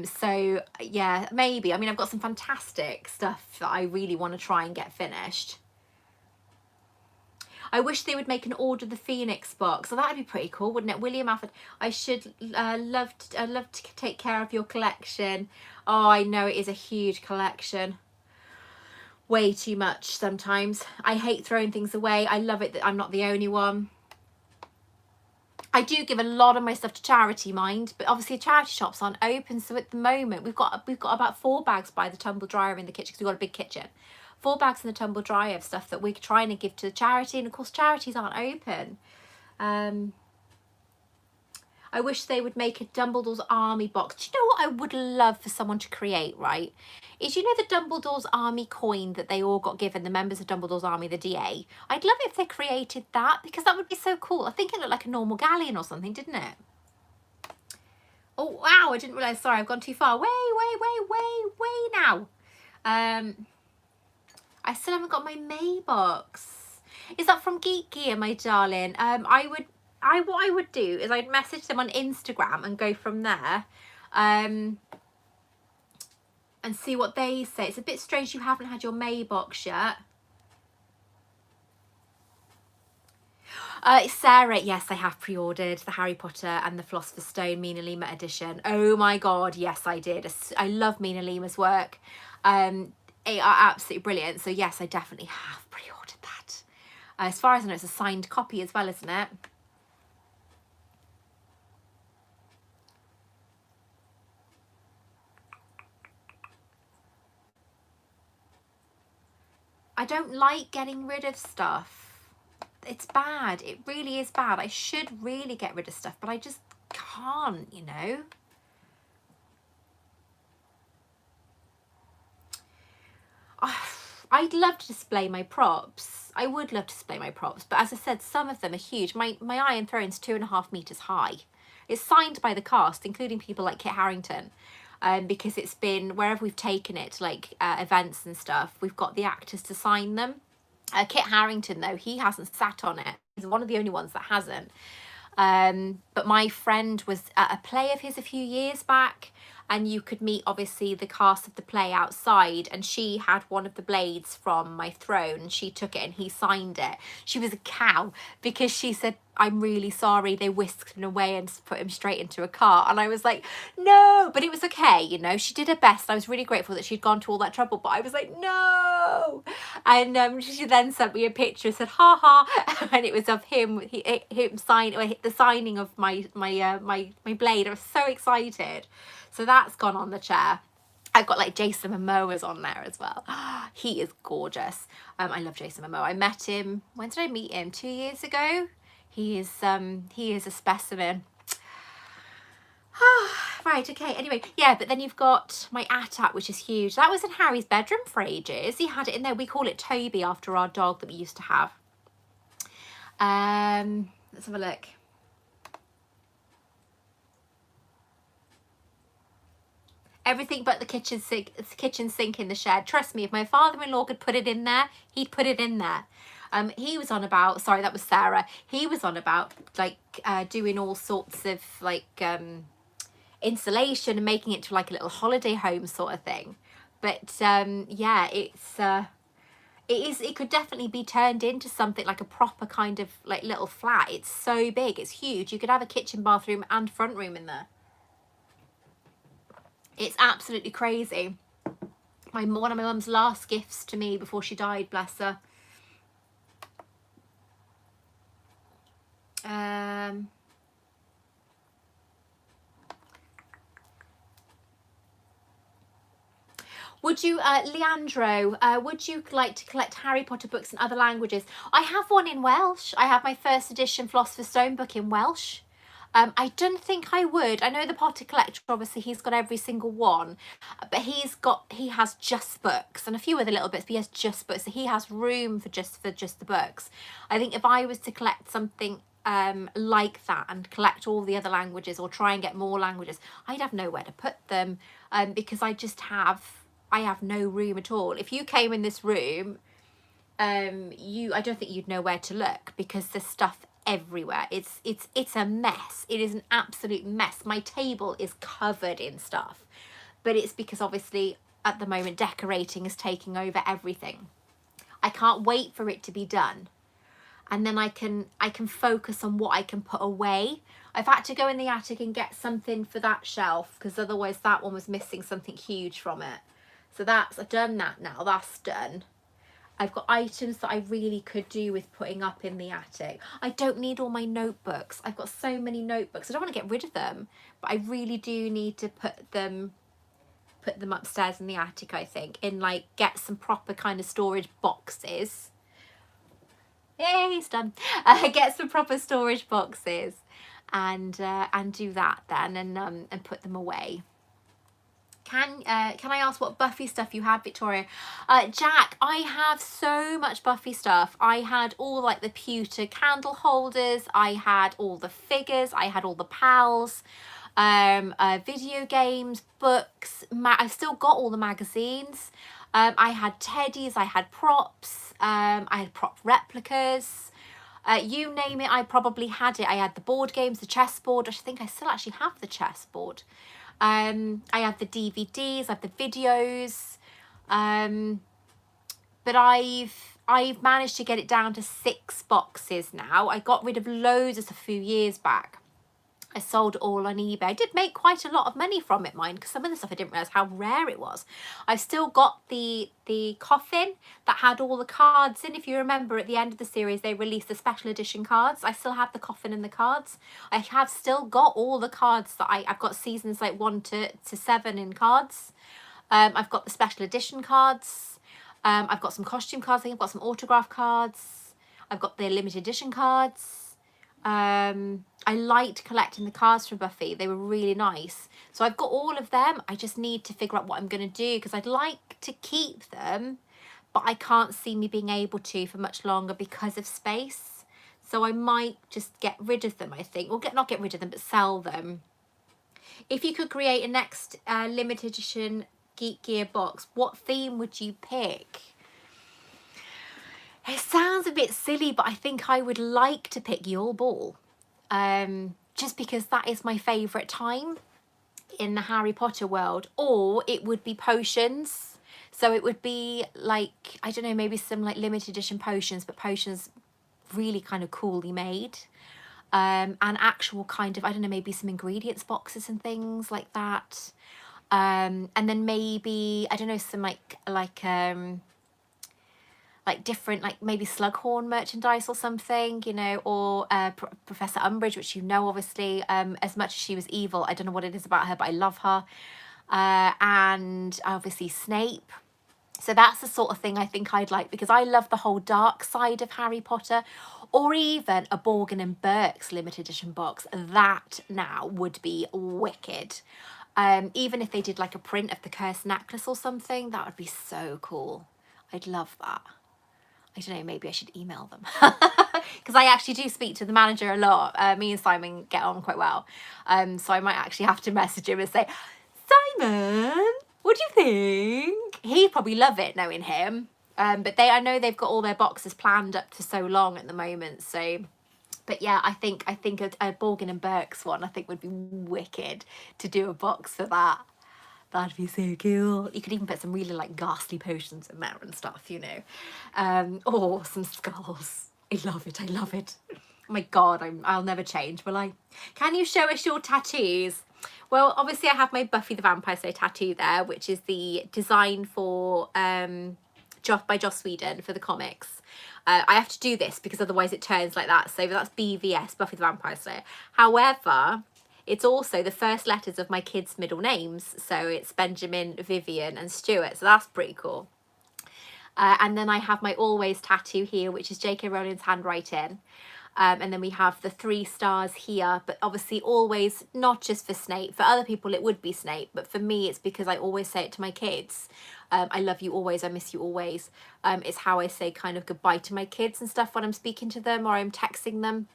So yeah, maybe. I mean, I've got some fantastic stuff that I really want to try and get finished. I wish they would make an Order the Phoenix box. So that'd be pretty cool, wouldn't it? William Alfred, I should love to take care of your collection. Oh, I know, it is a huge collection. Way too much sometimes. I hate throwing things away. I love it that I'm not the only one. I do give a lot of my stuff to charity, mind, but obviously charity shops aren't open. So at the moment we've got about 4 bags by the tumble dryer in the kitchen, because we've got a big kitchen. 4 bags in the tumble dryer of stuff that we're trying to give to the charity, and of course charities aren't open. I wish they would make a Dumbledore's Army box. Do you know what I would love for someone to create, right? Is, you know, the Dumbledore's Army coin that they all got given, the members of Dumbledore's Army, the DA? I'd love it if they created that, because that would be so cool. I think it looked like a normal galleon or something, didn't it? Oh, wow, I didn't realise. Sorry, I've gone too far. Way now. I still haven't got my May box. Is that from Geek Gear, my darling? What I would do is I'd message them on Instagram and go from there, and see what they say. It's a bit strange you haven't had your May box yet. Sarah, yes, I have pre-ordered the Harry Potter and the Philosopher's Stone Mina Lima edition. Oh my god, yes, I did. I love Mina Lima's work. They are absolutely brilliant. So yes, I definitely have pre-ordered that. As far as I know, it's a signed copy as well, isn't it? I don't like getting rid of stuff. It's bad. It really is bad. I should really get rid of stuff, but I just can't, you know. I'd love to display my props. I would love to display my props, but as I said, some of them are huge. My Iron Throne's 2.5 meters high. It's signed by the cast, including people like Kit Harington. because it's been, wherever we've taken it to like events and stuff, we've got the actors to sign them. Kit Harington, though, he hasn't sat on it. He's one of the only ones that hasn't. But my friend was at a play of his a few years back, and you could meet obviously the cast of the play outside, and she had one of the blades from my throne and she took it and he signed it. She was a cow because she said, "I'm really sorry," they whisked him away and put him straight into a car. And I was like, no, but it was okay, you know, she did her best. I was really grateful that she'd gone to all that trouble, but I was like, no. And she then sent me a picture, said ha ha, and it was of him, him the signing of my blade. I was so excited. So that's gone on the chair. I've got like Jason Momoa's on there as well. He is gorgeous. I love Jason Momoa. I met him, when did I meet him? 2 years ago. He is a specimen. Right, okay, anyway, yeah, but then you've got my ATAT, which is huge. That was in Harry's bedroom for ages. He had it in there. We call it Toby after our dog that we used to have. Let's have a look. Everything but the kitchen sink in the shed. Trust me, if my father-in-law could put it in there, he'd put it in there. He was on about, sorry, that was Sarah. He was on about like doing all sorts of like installation and making it to like a little holiday home sort of thing. But yeah, it could definitely be turned into something like a proper kind of like little flat. It's so big, it's huge. You could have a kitchen, bathroom and front room in there. It's absolutely crazy. One of my mum's last gifts to me before she died, bless her. Would you, Leandro, would you like to collect Harry Potter books in other languages? I have one in Welsh. I have my first edition Philosopher's Stone book in Welsh. I don't think I would. I know the Potter collector, obviously he's got every single one, but he has just books and a few other little bits, but he has just books, so he has room for just the books. I think if I was to collect something like that and collect all the other languages or try and get more languages, I'd have nowhere to put them, because I have no room at all. If you came in this room, I don't think you'd know where to look because there's stuff everywhere. It's a mess. It is an absolute mess. My table is covered in stuff, but it's because obviously at the moment decorating is taking over everything. I can't wait for it to be done, and then I can focus on what I can put away. I've had to go in the attic and get something for that shelf because otherwise that one was missing something huge from it. So I've done that now. That's done. I've got items that I really could do with putting up in the attic. I don't need all my notebooks. I've got so many notebooks. I don't want to get rid of them, but I really do need to put them upstairs in the attic, I think, and like get some proper kind of storage boxes. Yay, it's done. Get some proper storage boxes and do that then and put them away. Can I ask what Buffy stuff you have, Victoria? Jack, I have so much Buffy stuff. I had all like the pewter candle holders. I had all the figures. I had all the pals, video games, books. I've still got all the magazines. I had teddies. I had props. I had prop replicas. You name it, I probably had it. I had the board games, the chessboard. I think I still actually have the chessboard. I have the DVDs, I have the videos, but I've managed to get it down to 6 boxes now. I got rid of loads a few years back. I sold it all on eBay. I did make quite a lot of money from it, mine, because some of the stuff I didn't realise how rare it was. I've still got the coffin that had all the cards in. If you remember, at the end of the series, they released the special edition cards. I still have the coffin and the cards. I have still got all the cards that I've got seasons like 1 to 7 in cards. I've got the special edition cards. I've got some costume cards. I think I've got some autograph cards. I've got the limited edition cards. I liked collecting the cards from Buffy. They were really nice. So I've got all of them. I just need to figure out what I'm going to do because I'd like to keep them, but I can't see me being able to for much longer because of space. So I might just get rid of them, I think. Well, not get rid of them, but sell them. If you could create a next limited edition Geek Gear box, what theme would you pick? It sounds a bit silly, but I think I would like to pick Yule Ball. Just because that is my favourite time in the Harry Potter world. Or it would be potions. So it would be like, I don't know, maybe some like limited edition potions, but potions really kind of coolly made. And actual kind of, I don't know, maybe some ingredients boxes and things like that. And then maybe, I don't know, some like different, like maybe Slughorn merchandise or something, you know, or Professor Umbridge, which you know, obviously, as much as she was evil, I don't know what it is about her, but I love her. And obviously Snape. So that's the sort of thing I think I'd like, because I love the whole dark side of Harry Potter. Or even a Borgin and Burke's limited edition box. That now would be wicked. Even if they did like a print of the cursed necklace or something, that would be so cool. I'd love that. I don't know, maybe I should email them. Because I actually do speak to the manager a lot. Me and Simon get on quite well. So I might actually have to message him and say, Simon, what do you think? He'd probably love it, knowing him. But I know they've got all their boxes planned up to so long at the moment. So, but yeah, I think a Borgin and Burke's one, I think would be wicked to do a box for that. That'd be so cool. You could even put some really like ghastly potions in there and stuff, you know. Or some skulls. I love it. I love it. Oh my God, I'll never change, will I? Can you show us your tattoos? Well, obviously I have my Buffy the Vampire Slayer tattoo there, which is the design for by Joss Whedon for the comics. I have to do this because otherwise it turns like that. So that's BVS, Buffy the Vampire Slayer. However, it's also the first letters of my kids' middle names. So it's Benjamin, Vivian and Stuart. So that's pretty cool. And then I have my Always tattoo here, which is J.K. Rowling's handwriting. And then we have the 3 stars here, but obviously always not just for Snape. For other people it would be Snape, but for me it's because I always say it to my kids. I love you always, I miss you always. It's how I say kind of goodbye to my kids and stuff when I'm speaking to them or I'm texting them.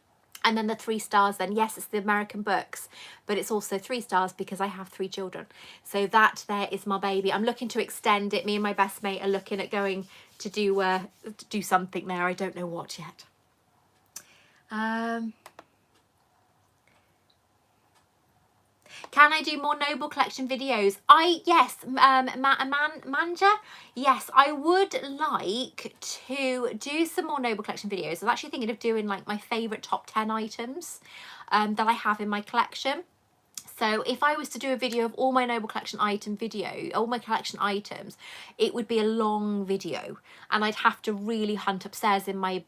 And then the 3 stars then, yes, it's the American books, but it's also 3 stars because I have 3 children. So that there is my baby. I'm looking to extend it. Me and my best mate are looking at going to do something there. I don't know what yet. Can I do more Noble Collection videos? Yes, Manja, yes, I would like to do some more Noble Collection videos. I was actually thinking of doing like my favourite top 10 items that I have in my collection. So if I was to do a video of all my Noble Collection all my collection items, it would be a long video, and I'd have to really hunt upstairs in my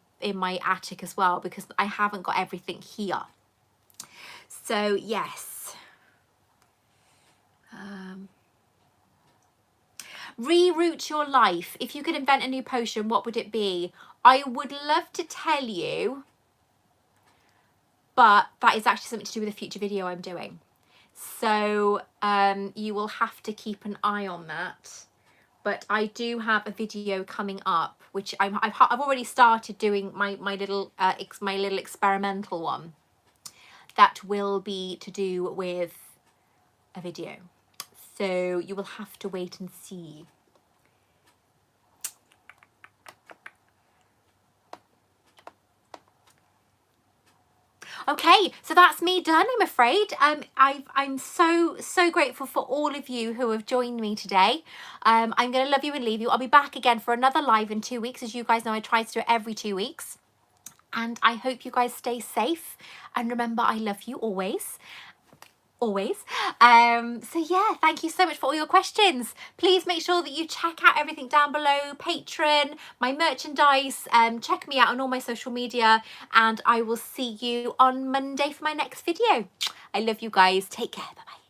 attic as well because I haven't got everything here. So yes. Reroute your life. If you could invent a new potion, what would it be? I would love to tell you, but that is actually something to do with a future video I'm doing. So you will have to keep an eye on that. But I do have a video coming up, which I've already started doing my little experimental one. That will be to do with a video. So you will have to wait and see. Okay, so that's me done, I'm afraid. I'm so grateful for all of you who have joined me today. I'm going to love you and leave you. I'll be back again for another live in 2 weeks. As you guys know, I try to do it every 2 weeks. And I hope you guys stay safe. And remember, I love you always. Always. So yeah, thank you so much for all your questions. Please make sure that you check out everything down below, Patreon, my merchandise, check me out on all my social media, and I will see you on Monday for my next video. I love you guys. Take care. Bye bye.